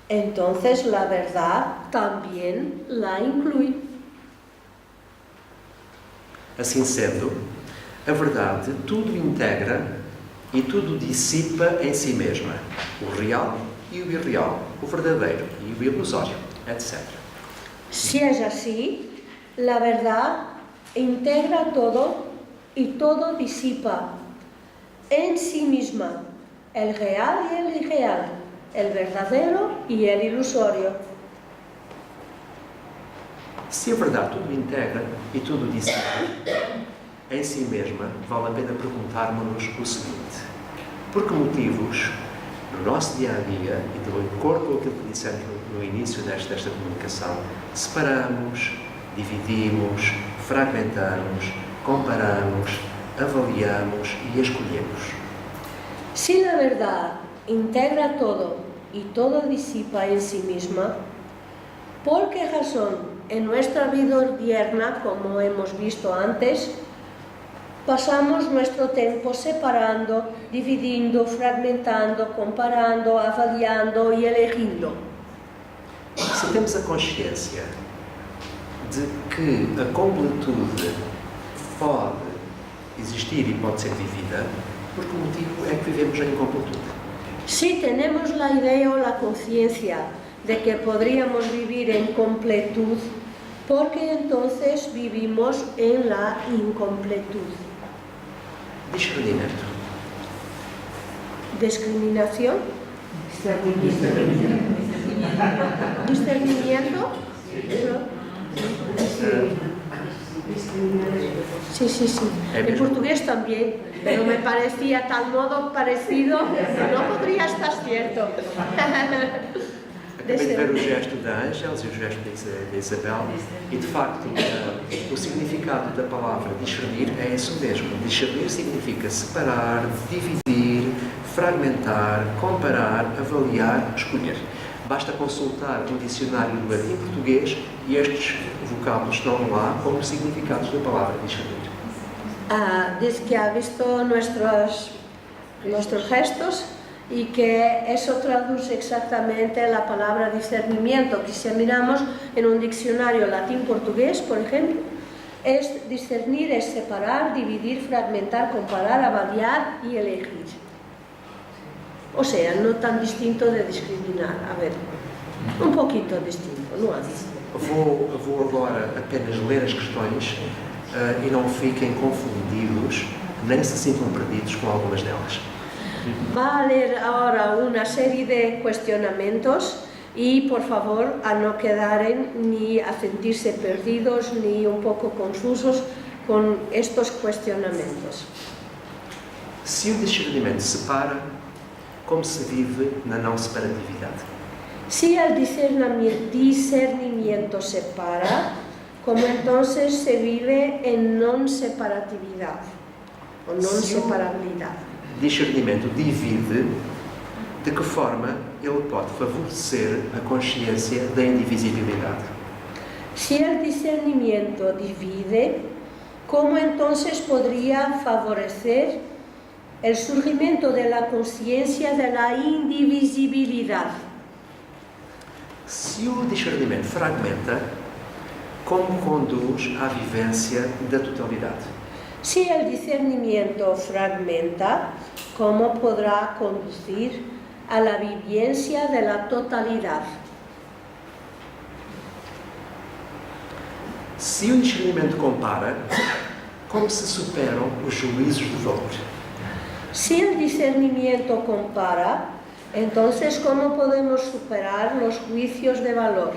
entonces la verdad también la incluye. Assim sendo, a verdade tudo integra e tudo dissipa em si mesma, o real e o irreal, o verdadeiro e o ilusório, etc. Si es así, la verdad integra todo y todo disipa en sí misma el real y el irreal, el verdadero y el ilusorio. Se a verdade tudo integra e tudo dissipa em si mesma, vale a pena perguntarmos-nos o seguinte: por que motivos, no nosso dia-a-dia e de acordo com aquilo que dissemos no início desta comunicação, separamos, dividimos, fragmentamos, comparamos, avaliamos e escolhemos? Si la verdad integra todo y todo disipa en sí misma, ¿por qué razón en nuestra vida diurna, como hemos visto antes, pasamos nuestro tiempo separando, dividindo, fragmentando, comparando, avaliando e eligindo? Se temos a consciência de que a completude pode existir e pode ser vivida, por que motivo é que vivemos em incompletude? Si tenemos la idea o la conciencia de que podríamos vivir en completud, ¿por qué entonces vivimos en la incompletud? Discernimento. ¿Discriminación? ¿Discernimiento? Sí, sí, sí. En portugués también, pero me parecía tal modo parecido, no podría estar cierto. Acabei de ver o gesto da Ângeles e o gesto da Isabel e, de facto, o significado da palavra discernir é isso mesmo. Discernir significa separar, dividir, fragmentar, comparar, avaliar, escolher. Basta consultar o dicionário do latim português e estes vocábulos estão lá como significados da palavra discernir. Dice que ha visto nuestros gestos y que eso traduce exactamente la palabra discernimiento, que si miramos en un diccionario latín-portugués, por ejemplo, es discernir, es separar, dividir, fragmentar, comparar, avaliar y elegir. O sea, no tan distinto de discriminar, a ver, un poquito distinto, não é? Vou agora apenas ler as questões e não fiquem confundidos, nem se sintam perdidos com algumas delas. Va a leer ahora una serie de cuestionamientos y por favor a no quedaren ni a sentirse perdidos ni un poco confusos con estos cuestionamientos. Se o discernimento separa, como se vive na não separatividade? Si el discernimiento separa, ¿cómo entonces se vive en non separatividad o non separabilidad? Discernimento divide, de que forma ele pode favorecer a consciência da indivisibilidade? Si el discernimiento divide, ¿cómo entonces podría favorecer el surgimiento de la conciencia de la indivisibilidad? Se o discernimento fragmenta, como conduz à vivência da totalidade? Si el discernimiento fragmenta, ¿cómo podrá conducir a la vivencia de la totalidad? Se o discernimento compara, como se superam os juízos de valor? Si el discernimiento compara, entonces ¿cómo podemos superar los juicios de valor?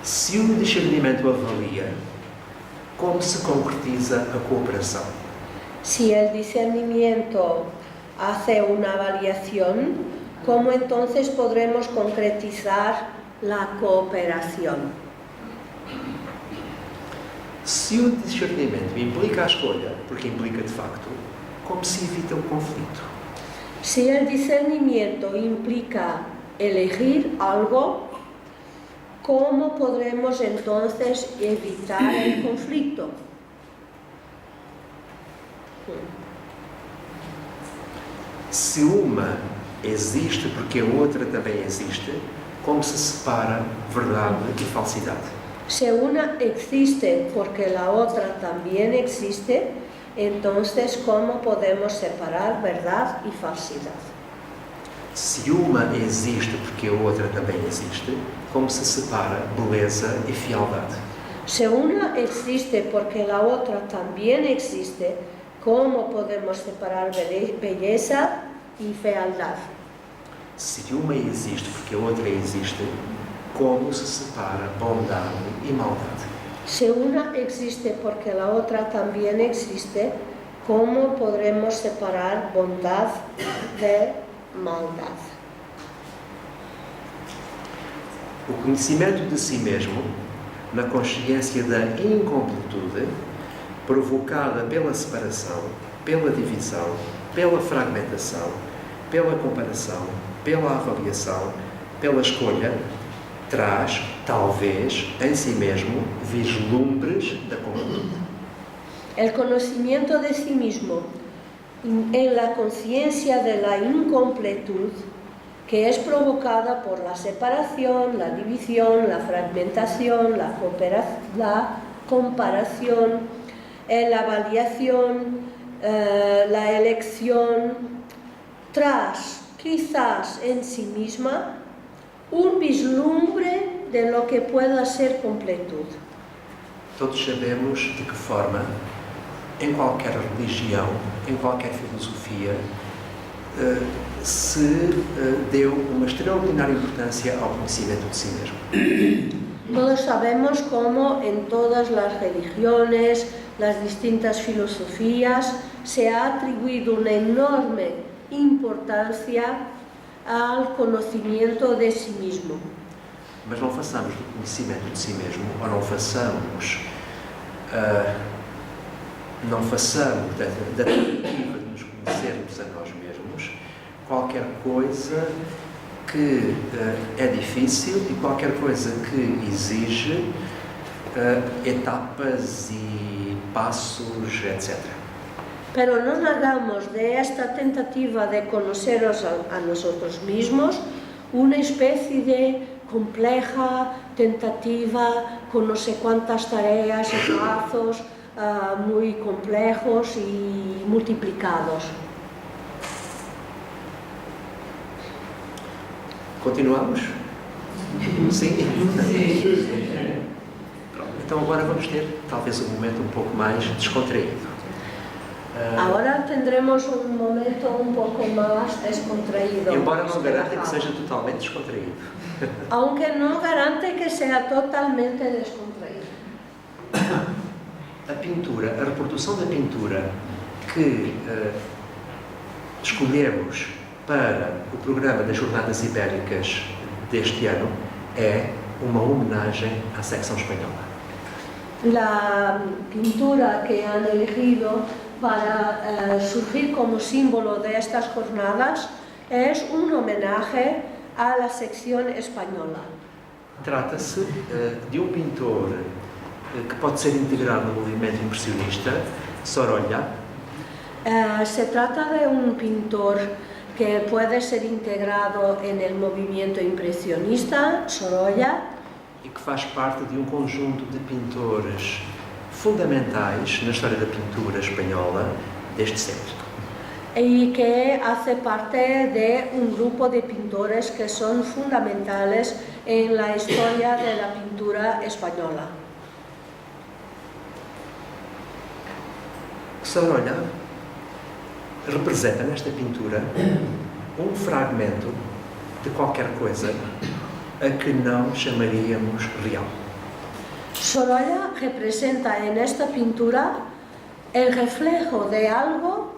Se o discernimento avalia, como se concretiza a cooperação? Si el discernimiento hace una avaliación, ¿cómo entonces podremos concretizar la cooperación? Se o discernimento implica a escolha, porque implica de facto, como se evita o conflito? Si el discernimiento implica elegir algo, ¿cómo podremos entonces evitar el conflicto? Se uma existe porque a outra também existe, como se separa verdade e falsidade? Si una existe porque la otra también existe, entonces ¿cómo podemos separar verdad y falsidad? Se uma existe porque a outra também existe, como se separa beleza e fealdade? Si una existe porque la otra también existe, ¿cómo podemos separar belleza y fealdad? Se uma existe porque a outra existe, como se separa bondade e maldade? Si una existe porque la otra también existe, ¿cómo podremos separar bondad de maldad? O conhecimento de si mesmo, na consciência da incompletude, provocada pela separação, pela divisão, pela fragmentação, pela comparação, pela avaliação, pela escolha, traz, talvez, em si mesmo, vislumbres da completude. El conocimiento de sí mismo en la conciencia de la incompletud, que es provocada por la separación, la división, la fragmentación, la comparación, la avaliación, la elección, tras quizás en sí misma un vislumbre de lo que pueda ser completud. Todos sabemos de que forma, em qualquer religião, em qualquer filosofia, se deu uma extraordinária importância ao conhecimento de si mesmo. Todos sabemos cómo en todas las religiones, las distintas filosofías, se ha atribuido una enorme importancia al conocimiento de sí mismo. Mas não façamos do conhecimento de si mesmo, ou não façamos da tentativa de nos conhecermos a nós mesmos qualquer coisa que é difícil e qualquer coisa que exige etapas e passos, etc. Pero no hagamos de esta tentativa de conoceros a nosotros mismos una especie de compleja tentativa con no sé cuántas tareas y plazos muy complejos y multiplicados. Continuamos? Sim? Pronto, então agora vamos ter talvez um momento um pouco mais descontraído. Ahora tendremos un momento un poco más descontraído. Embora não garanta que seja totalmente descontraído. Aunque no garante que sea totalmente descontraído. A pintura, a reprodução da pintura que escolhemos para o programa das Jornadas Ibéricas deste ano é uma homenagem à secção espanhola. La pintura que han elegido para surgir como símbolo de estas jornadas es un homenaje a la sección española. Trata-se de um pintor que pode ser integrado no movimento impressionista, Sorolla. Se trata de un pintor que puede ser integrado en el movimiento impresionista, Sorolla, e que faz parte de um conjunto de pintores fundamentais na história da pintura espanhola deste século. Y que hace parte de un grupo de pintores que son fundamentales en la historia de la pintura española. Sorolla representa nesta pintura um fragmento de qualquer coisa a que não chamaríamos real. Sorolla representa en esta pintura el reflejo de algo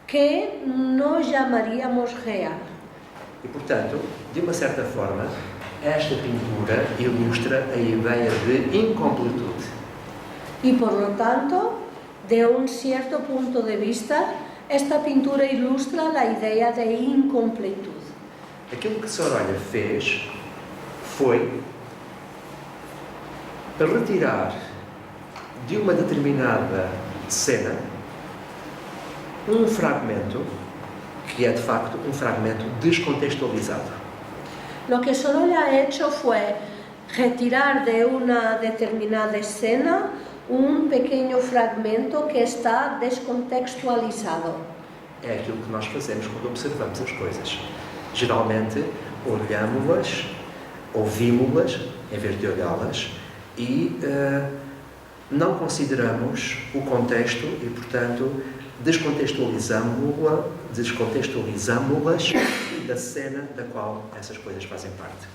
que no llamaríamos real. E, portanto, de uma certa forma, esta pintura ilustra a ideia de incompletude. Y por lo tanto, de un cierto punto de vista, esta pintura ilustra la idea de incompletud. Aquilo que Sorolla fez foi retirar de uma determinada cena um fragmento que é de facto um fragmento descontextualizado. Lo que Sorolla ha hecho fue retirar de una determinada escena un pequeño fragmento que está descontextualizado. É aquilo que nós fazemos quando observamos as coisas. Geralmente olhamos-las, ouvimos-las em vez de olhá-las e não consideramos o contexto e, portanto, descontextualizamos-las da cena da qual essas coisas fazem parte.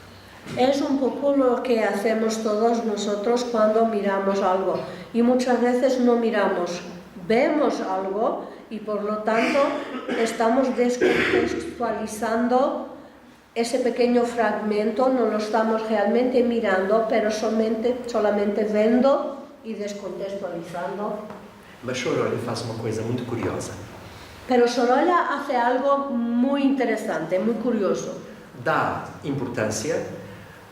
Es un poco lo que hacemos todos nosotros cuando miramos algo y muchas veces no miramos, vemos algo y por lo tanto estamos descontextualizando ese pequeño fragmento, no lo estamos realmente mirando, pero solamente viendo y descontextualizando. Mas Sorolla faz uma coisa muito curiosa. Pero Sorolla hace algo muy interesante, muy curioso. Dá importância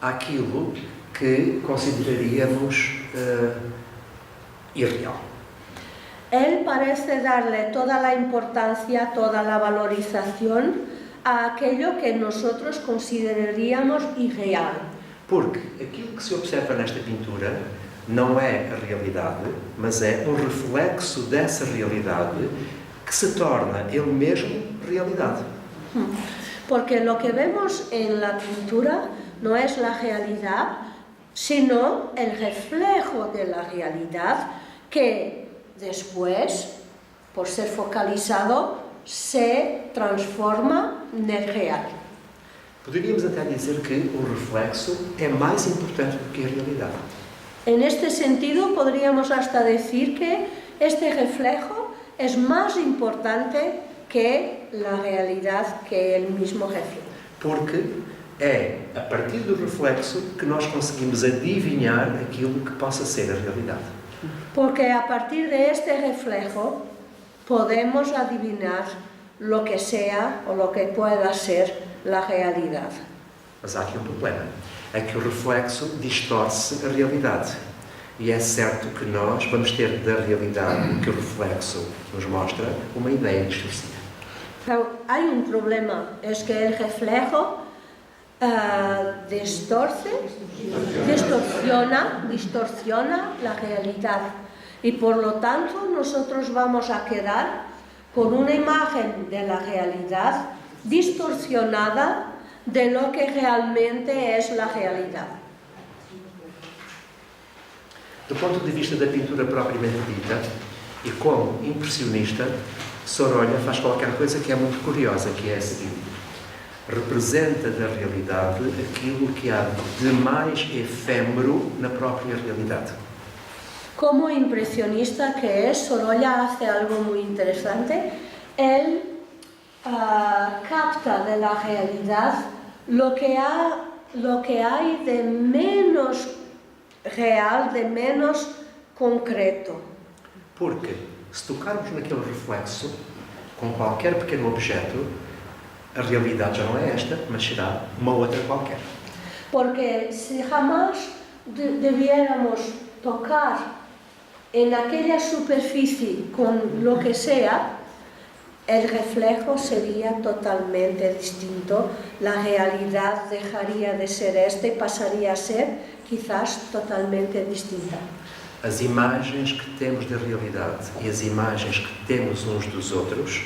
àquilo que consideraríamos irreal. Él parece darle toda la importancia, toda la valorización a aquello que nosotros consideraríamos irreal. Porque aquilo que se observa nesta pintura não é a realidade, mas é um reflexo dessa realidade que se torna ele mesmo realidade. Porque lo que vemos en la pintura no es la realidad, sino el reflejo de la realidad que después, por ser focalizado, se transforma en el real. Poderíamos até dizer que o reflexo é mais importante do que a realidade. En este sentido, podríamos hasta decir que este reflejo es más importante que la realidad que el mismo reflejo. Porque é a partir do reflexo que nós conseguimos adivinhar aquilo que possa ser a realidade. Porque a partir de este reflejo podemos adivinar lo que sea o lo que pueda ser la realidad. Mas há aqui um problema. É que o reflexo distorce a realidade. E é certo que nós vamos ter da realidade que o reflexo nos mostra uma ideia distorcida. Pero hay un problema, es que el reflejo distorsiona la realidad. Y por lo tanto nosotros vamos a quedar con una imagen de la realidad distorsionada de lo que realmente es la realidad. Do ponto de vista da pintura propriamente dita, e como impressionista, Sorolla faz qualquer coisa que é muito curiosa, que é a seguinte: representa da realidade aquilo que há de mais efêmero na própria realidade. Como impresionista que es, Sorolla hace algo muy interesante. Él capta de la realidad lo que hay de menos real, de menos concreto. Porque, se tocarmos naquele reflexo, com qualquer pequeno objeto, a realidade já não é esta, mas será uma outra qualquer. Porque si jamás debiéramos tocar en aquella superficie con lo que sea, el reflejo sería totalmente distinto, la realidad dejaría de ser esta y pasaría a ser quizás totalmente distinta. As imagens que temos da realidade e as imagens que temos uns dos outros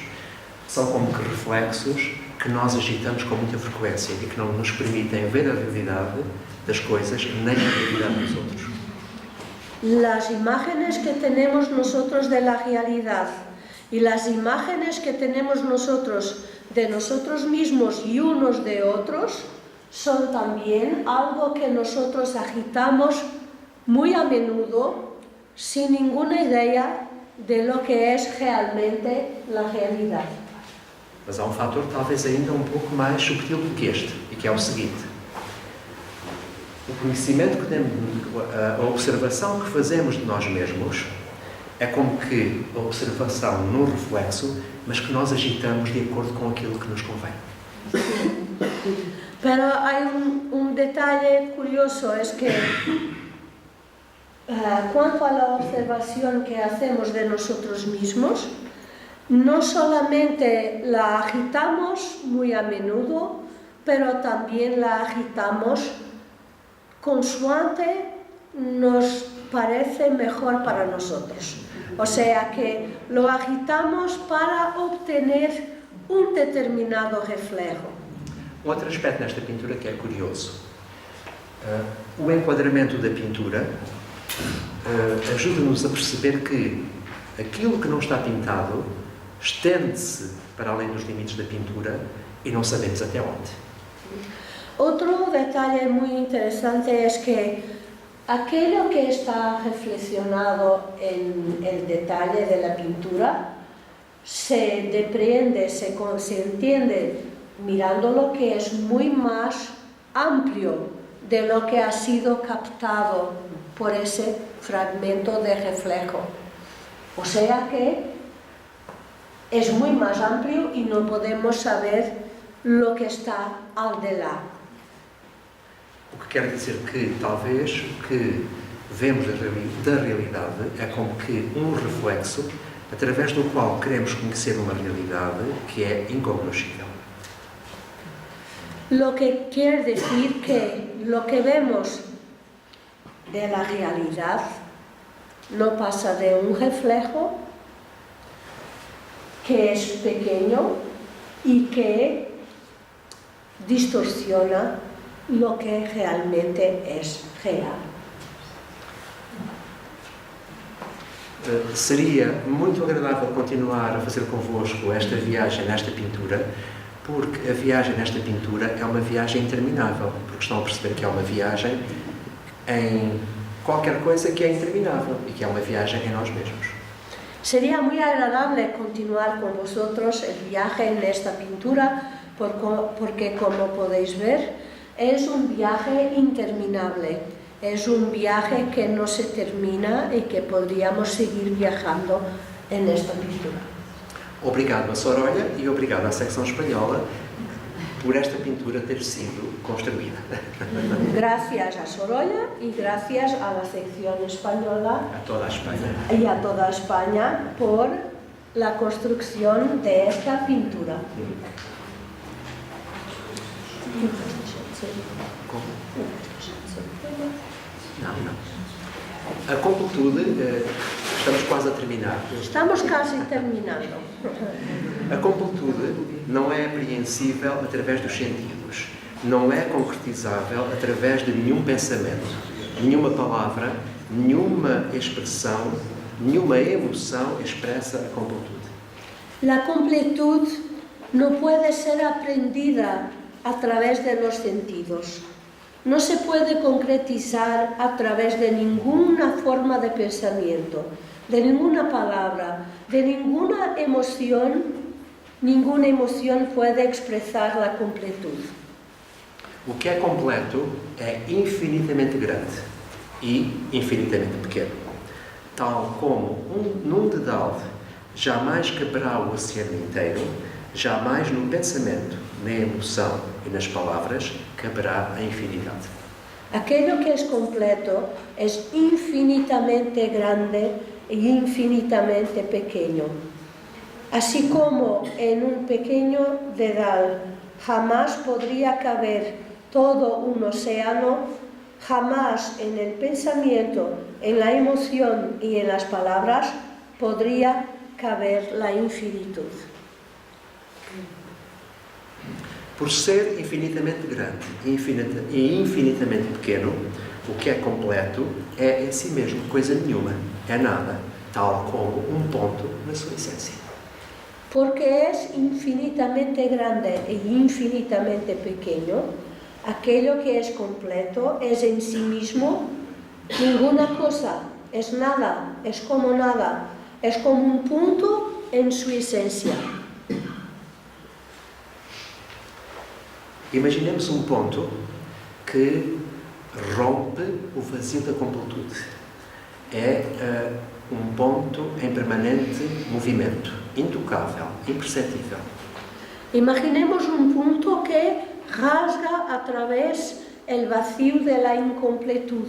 são como que reflexos que nós agitamos com muita frequência e que não nos permitem ver a realidade das coisas nem a realidade dos outros. Las imágenes que tenemos nosotros de la realidad y las imágenes que tenemos nosotros de nosotros mismos y unos de otros son también algo que nosotros agitamos muy a menudo sin ninguna idea de lo que es realmente la realidad. Mas há um fator talvez ainda um pouco mais subtil do que este, e que é o seguinte: o conhecimento que temos, a observação que fazemos de nós mesmos é como que a observação num reflexo, mas que nós agitamos de acordo com aquilo que nos convém. Pero hay un detalle curioso, es que cuanto a la observación que hacemos de nosotros mismos, no solamente la agitamos muy a menudo, pero también la agitamos consoante nos parece mejor para nosotros. O sea que lo agitamos para obtener un determinado reflejo. Outro aspecto nesta pintura que é curioso. O enquadramento da pintura ajuda-nos a perceber que aquilo que não está pintado estende-se para além dos limites da pintura e não sabemos até onde. Otro detalle muy interesante es que aquello que está reflexionado en el detalle de la pintura se deprende, se entiende mirándolo que es muy más amplio de lo que ha sido captado por ese fragmento de reflejo. O sea que es muy más amplio y no podemos saber lo que está al de lá. O que quer dizer que, talvez, o que vemos da realidade é como que um reflexo através do qual queremos conhecer uma realidade que é incognoscível. Lo que quiere decir que lo que vemos de la realidad no pasa de un reflejo que es pequeño y que distorsiona lo que realmente es real. Seria muito agradável continuar a fazer convosco esta viagem nesta pintura, porque a viagem nesta pintura é uma viagem interminável, porque estão a perceber que é uma viagem em qualquer coisa que é interminável e que é uma viagem em nós mesmos. Sería muy agradable continuar con vosotros el viaje en esta pintura porque, como podéis ver, es un viaje interminable. Es un viaje que no se termina y que podríamos seguir viajando en esta pintura. Obrigado a Sorolha e obrigado à secção espanhola por esta pintura ter sido construída. Gracias a Sorolla y gracias a la sección española A toda a Espanha. y a toda España por la construcción de esta pintura. Como? Não. A completude, estamos quase a terminar. Estamos casi terminando. A completude não é apreensível através dos sentidos, não é concretizável através de nenhum pensamento, nenhuma palavra, nenhuma expressão, nenhuma emoção expressa a completude. La completud no puede ser aprendida a través de los sentidos. No se puede concretizar a través de ninguna forma de pensamiento, de ninguna palabra, de ninguna emoción. Ninguna emoción puede expresar la completud. O que é completo é infinitamente grande e infinitamente pequeno. Tal como num dedal jamais caberá o oceano inteiro, jamais no pensamento, na emoção e nas palavras caberá a infinidade. Aquello que es completo es infinitamente grande y infinitamente pequeño. Así como en un pequeño dedal jamás podría caber todo un océano, jamás en el pensamiento, en la emoción y en las palabras podría caber la infinitud. Por ser infinitamente grande e infinitamente pequeno, o que é completo é em si mesmo coisa nenhuma, é nada, tal como um ponto na sua essência. Porque es infinitamente grande e infinitamente pequeño, aquello que es completo es en sí mismo ninguna cosa, es nada, es como un punto en su esencia. Imaginemos um ponto que rompe o vazio da completude. É um ponto em permanente movimento, intocável, imperceptível. Imaginemos un punto que rasga a través el vacío de la incompletud.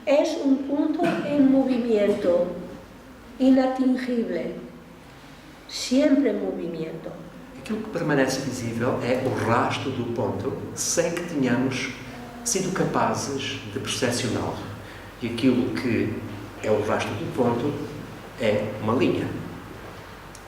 Es un punto en movimiento, inatingible, siempre en movimiento. Aquilo que permanece visível é o rastro do ponto, sem que tenhamos sido capazes de percepcioná-lo. E aquilo que é o rastro do ponto é uma linha.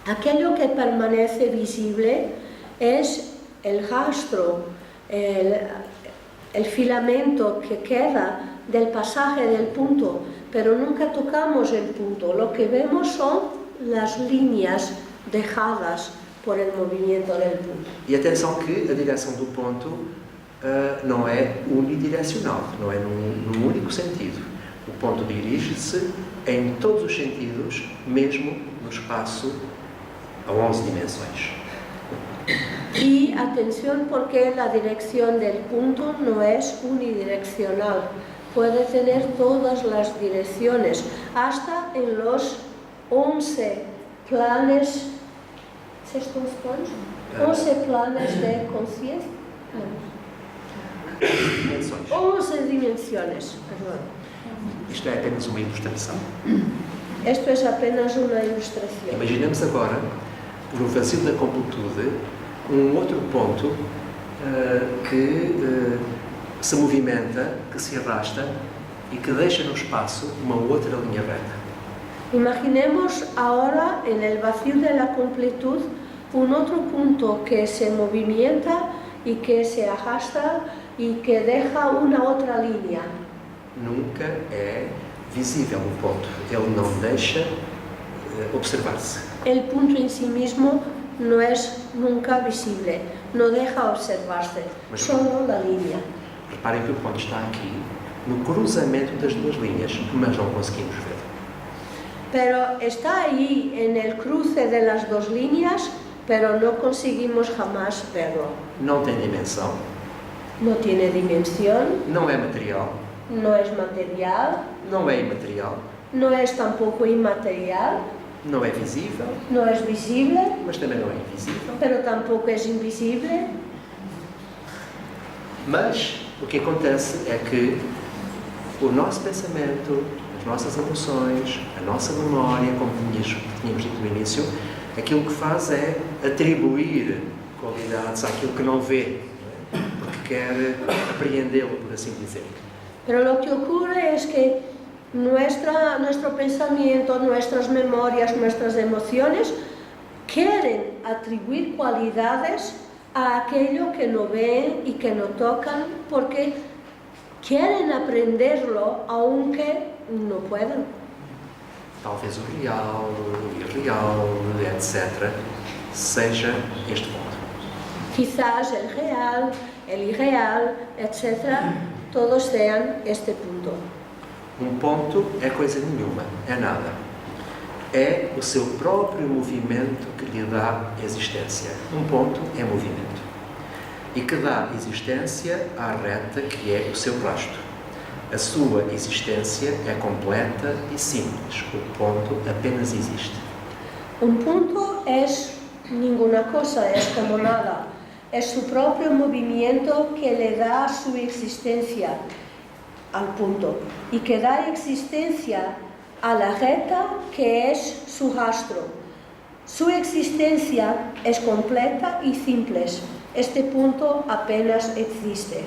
Aquello que permanece visible es el rastro, el filamento que queda del pasaje del punto, pero nunca tocamos el punto. Lo que vemos son las líneas dejadas por el movimiento del punto. E atenção que a direção do ponto não é unidirecional, não é num único sentido. O ponto dirige-se em todos os sentidos, mesmo no espaço a 11 dimensões. Y atención, porque la dirección del punto no es unidireccional, puede tener todas las direcciones, hasta en los 11 planes Sexto ponto. 11 planos de conciencia. Dimensões. 11 dimensões, perdão. Isto é apenas uma ilustração. Isto é apenas uma ilustração. Imaginemos agora, no vazio da completude, um outro ponto que se movimenta, que se arrasta e que deixa no espaço uma outra linha reta. Imaginemos ahora en el vacío de la completud un otro punto que se movimienta y que se arrastra y que deja una otra línea. Nunca é visível o ponto, ele não deixa observar-se. El punto en sí mismo no es nunca visible, no deja observarse, solo la línea. Reparem que o ponto está aqui, no cruzamento das duas linhas, mas não conseguimos ver. Pero está ahí en el cruce de las dos líneas, pero no conseguimos jamás verlo. Não tem dimensão, No tiene dimensión, não é material, no es material, não é imaterial, no es tampoco inmaterial, não é visível, no es visible, mas também não é invisível. pero tampoco es invisible. Mas o que acontece é que o nosso pensamento, as nossas emoções, a nossa memória, como tínhamos dito no início, aquilo que faz é atribuir qualidades àquilo que não vê, porque quer apreendê-lo, por assim dizer. Pero lo que ocurre es que nuestro pensamiento, nuestras memorias, nuestras emociones quieren atribuir cualidades a aquello que no ven y que no tocan porque quieren aprenderlo aunque no pueden. Talvez o real, o irreal, etc., seja este ponto. Quizás el real, el irreal, etc., todos sean este punto. Um ponto é coisa nenhuma, é nada. É o seu próprio movimento que lhe dá existência. Um ponto é movimento. E que dá existência à reta que é o seu rastro. A sua existência é completa e simples. O ponto apenas existe. Un punto es ninguna cosa, es como nada. Es su propio movimiento que le da su existencia al punto y que da existencia a la reta que es su rastro. Su existencia es completa y simple. Este punto apenas existe,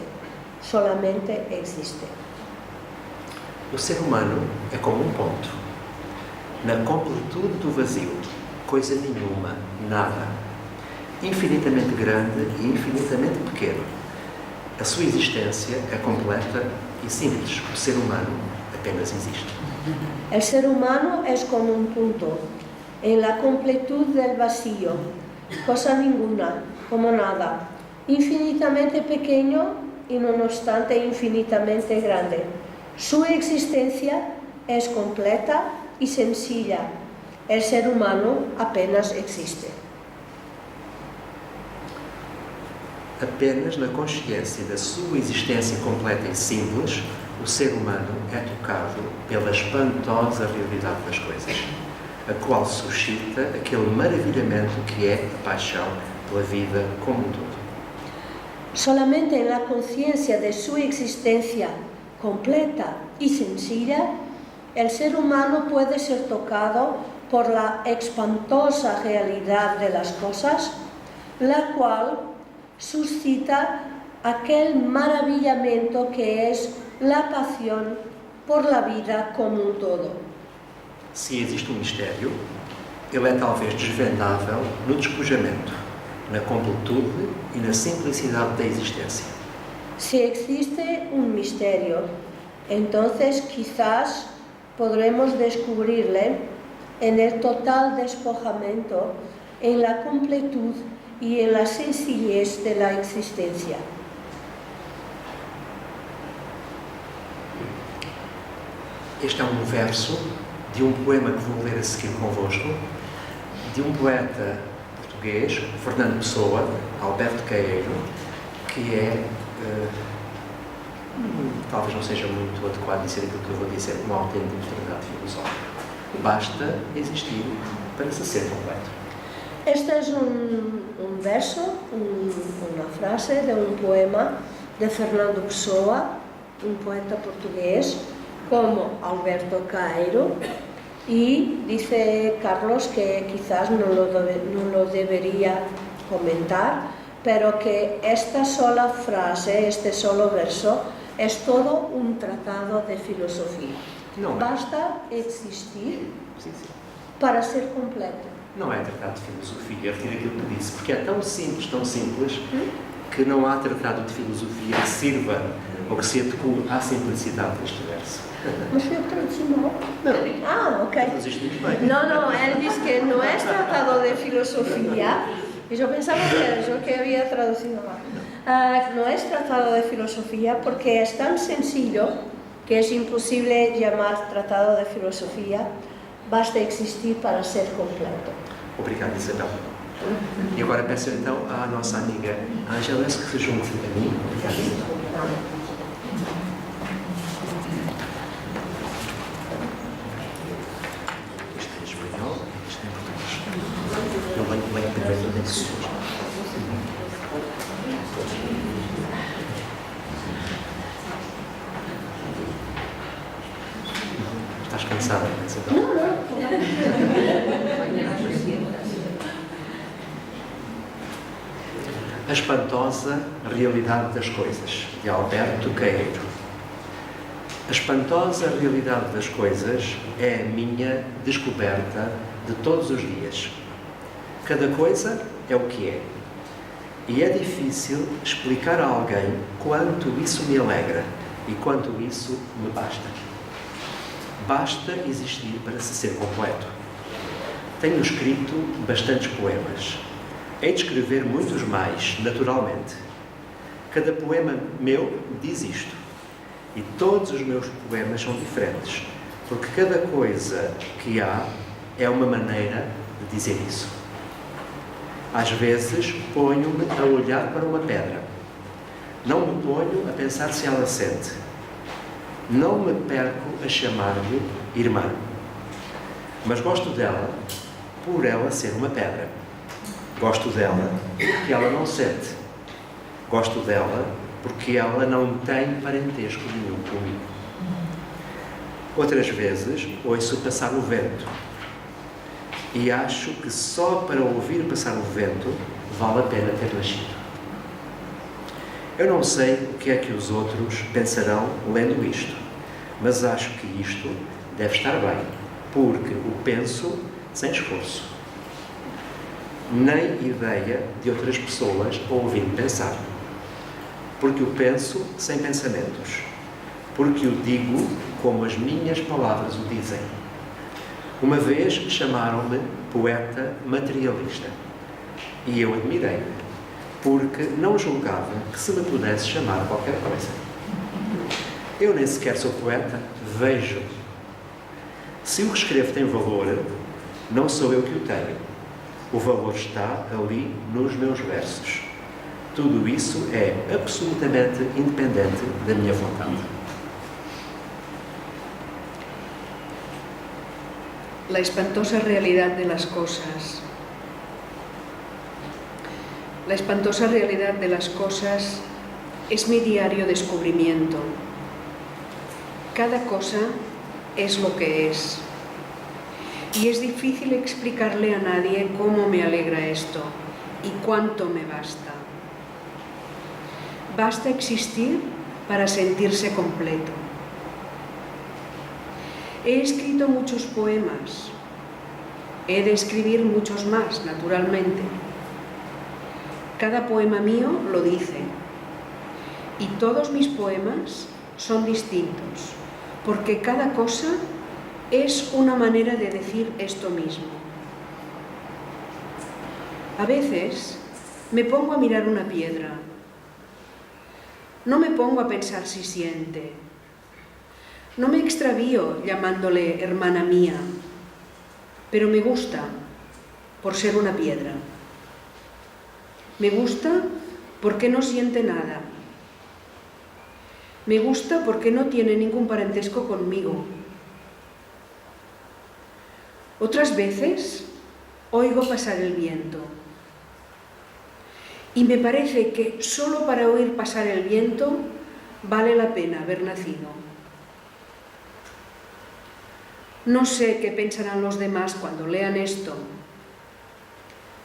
solamente existe. O ser humano é como um ponto. Na completude do vazio, coisa nenhuma, nada. Infinitamente grande e infinitamente pequeno. A sua existência é completa e simples. O ser humano apenas existe. El ser humano es como un punto, en la completud del vacío, cosa ninguna, como nada, infinitamente pequeño y no obstante infinitamente grande. Su existencia es completa y sencilla. El ser humano apenas existe. Apenas na consciência da sua existência completa e simples, o ser humano é tocado pela espantosa realidade das coisas, a qual suscita aquele maravilhamento que é a paixão pela vida como um todo. Solamente en la conciencia de su existencia completa y sencilla, el ser humano puede ser tocado por la espantosa realidad de las cosas, la cual suscita aquel maravillamiento que es la pasión por la vida como un todo. Se existe um mistério, ele é talvez desvendável no despojamento, na completude e na simplicidade da existência. Si existe un misterio, entonces quizás podremos descubrirle en el total despojamiento, en la completud y en la sencillez de la existencia. Este é um verso de um poema que vou ler a seguir convosco, de um poeta português, Fernando Pessoa, Alberto Caeiro, que é, talvez não seja muito adequado dizer aquilo que eu vou dizer, uma autêntica verdade filosófica. Basta existir para se ser completo. Este es un verso, una frase de un poema de Fernando Pessoa, un poeta portugués, como Alberto Caeiro, y dice Carlos que quizás no lo debería comentar, pero que esta sola frase, este solo verso, es todo un tratado de filosofía. Basta existir para ser completo. Não é tratado de filosofia, retiro aquilo que disse, porque é tão simples, que não há tratado de filosofia que sirva ou que se adeque à simplicidade deste verso. Mas eu traduzi mal? Não. Ah, ok. Traduziste muito bem. No, él dice que no es tratado de filosofía, y yo pensaba que era yo que había traducido mal. No es tratado de filosofía porque es tan sencillo que es imposible llamar tratado de filosofía, basta existir para ser completo. Obrigado, Isabel. E agora peço então à nossa amiga Ângela que se junte a mim. Obrigada. Este é espanhol, este é português. Eu leio primeiro desse sujo. Estás cansada, Isabel? Não. A espantosa realidade das coisas, de Alberto Caeiro. A espantosa realidade das coisas é a minha descoberta de todos os dias. Cada coisa é o que é. E é difícil explicar a alguém quanto isso me alegra e quanto isso me basta. Basta existir para se ser completo. Tenho escrito bastantes poemas. Hei de escrever muitos mais, naturalmente. Cada poema meu diz isto. E todos os meus poemas são diferentes, porque cada coisa que há é uma maneira de dizer isso. Às vezes ponho-me a olhar para uma pedra. Não me ponho a pensar se ela sente. Não me perco a chamar-lhe irmã. Mas gosto dela por ela ser uma pedra. Gosto dela porque ela não sente. Gosto dela porque ela não tem parentesco nenhum comigo. Outras vezes ouço passar o vento e acho que só para ouvir passar o vento vale a pena ter nascido. Eu não sei o que é que os outros pensarão lendo isto, mas acho que isto deve estar bem, porque o penso sem esforço. Nem ideia de outras pessoas ouvir-me pensar. Porque o penso sem pensamentos. Porque o digo como as minhas palavras o dizem. Uma vez chamaram-me poeta materialista. E eu admirei-me, porque não julgava que se me pudesse chamar qualquer coisa. Eu nem sequer sou poeta, vejo. Se o que escrevo tem valor, não sou eu que o tenho. O valor está ali nos meus versos. Tudo isso é absolutamente independente da minha vontade. La espantosa realidad de las cosas. La espantosa realidad de las cosas es mi diario descubrimiento. Cada cosa es lo que es. Y es difícil explicarle a nadie cómo me alegra esto y cuánto me basta. Basta existir para sentirse completo. He escrito muchos poemas. He de escribir muchos más, naturalmente. Cada poema mío lo dice. Y todos mis poemas son distintos, porque cada cosa es una manera de decir esto mismo. A veces me pongo a mirar una piedra. No me pongo a pensar si siente. No me extravío llamándole hermana mía, pero me gusta por ser una piedra. Me gusta porque no siente nada. Me gusta porque no tiene ningún parentesco conmigo. Otras veces Oigo pasar el viento. Y me parece que solo para oír pasar el viento vale la pena haber nacido. No sé qué pensarán los demás cuando lean esto,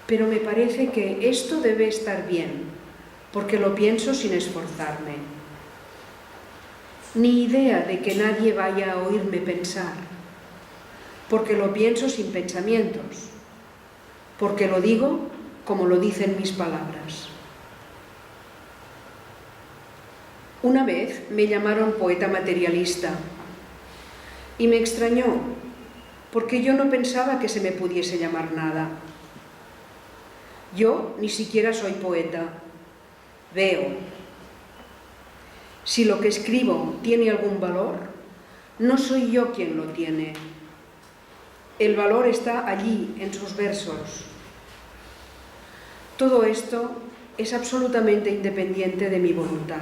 pero me parece que esto debe estar bien, porque lo pienso sin esforzarme. Ni idea de que nadie vaya a oírme pensar, porque lo pienso sin pensamientos, porque lo digo como lo dicen mis palabras. Una vez me llamaron poeta materialista y me extrañó, porque yo no pensaba que se me pudiese llamar nada. Yo ni siquiera soy poeta, veo. Si lo que escribo tiene algún valor, no soy yo quien lo tiene. El valor está allí, en sus versos. Todo esto es absolutamente independiente de mi voluntad.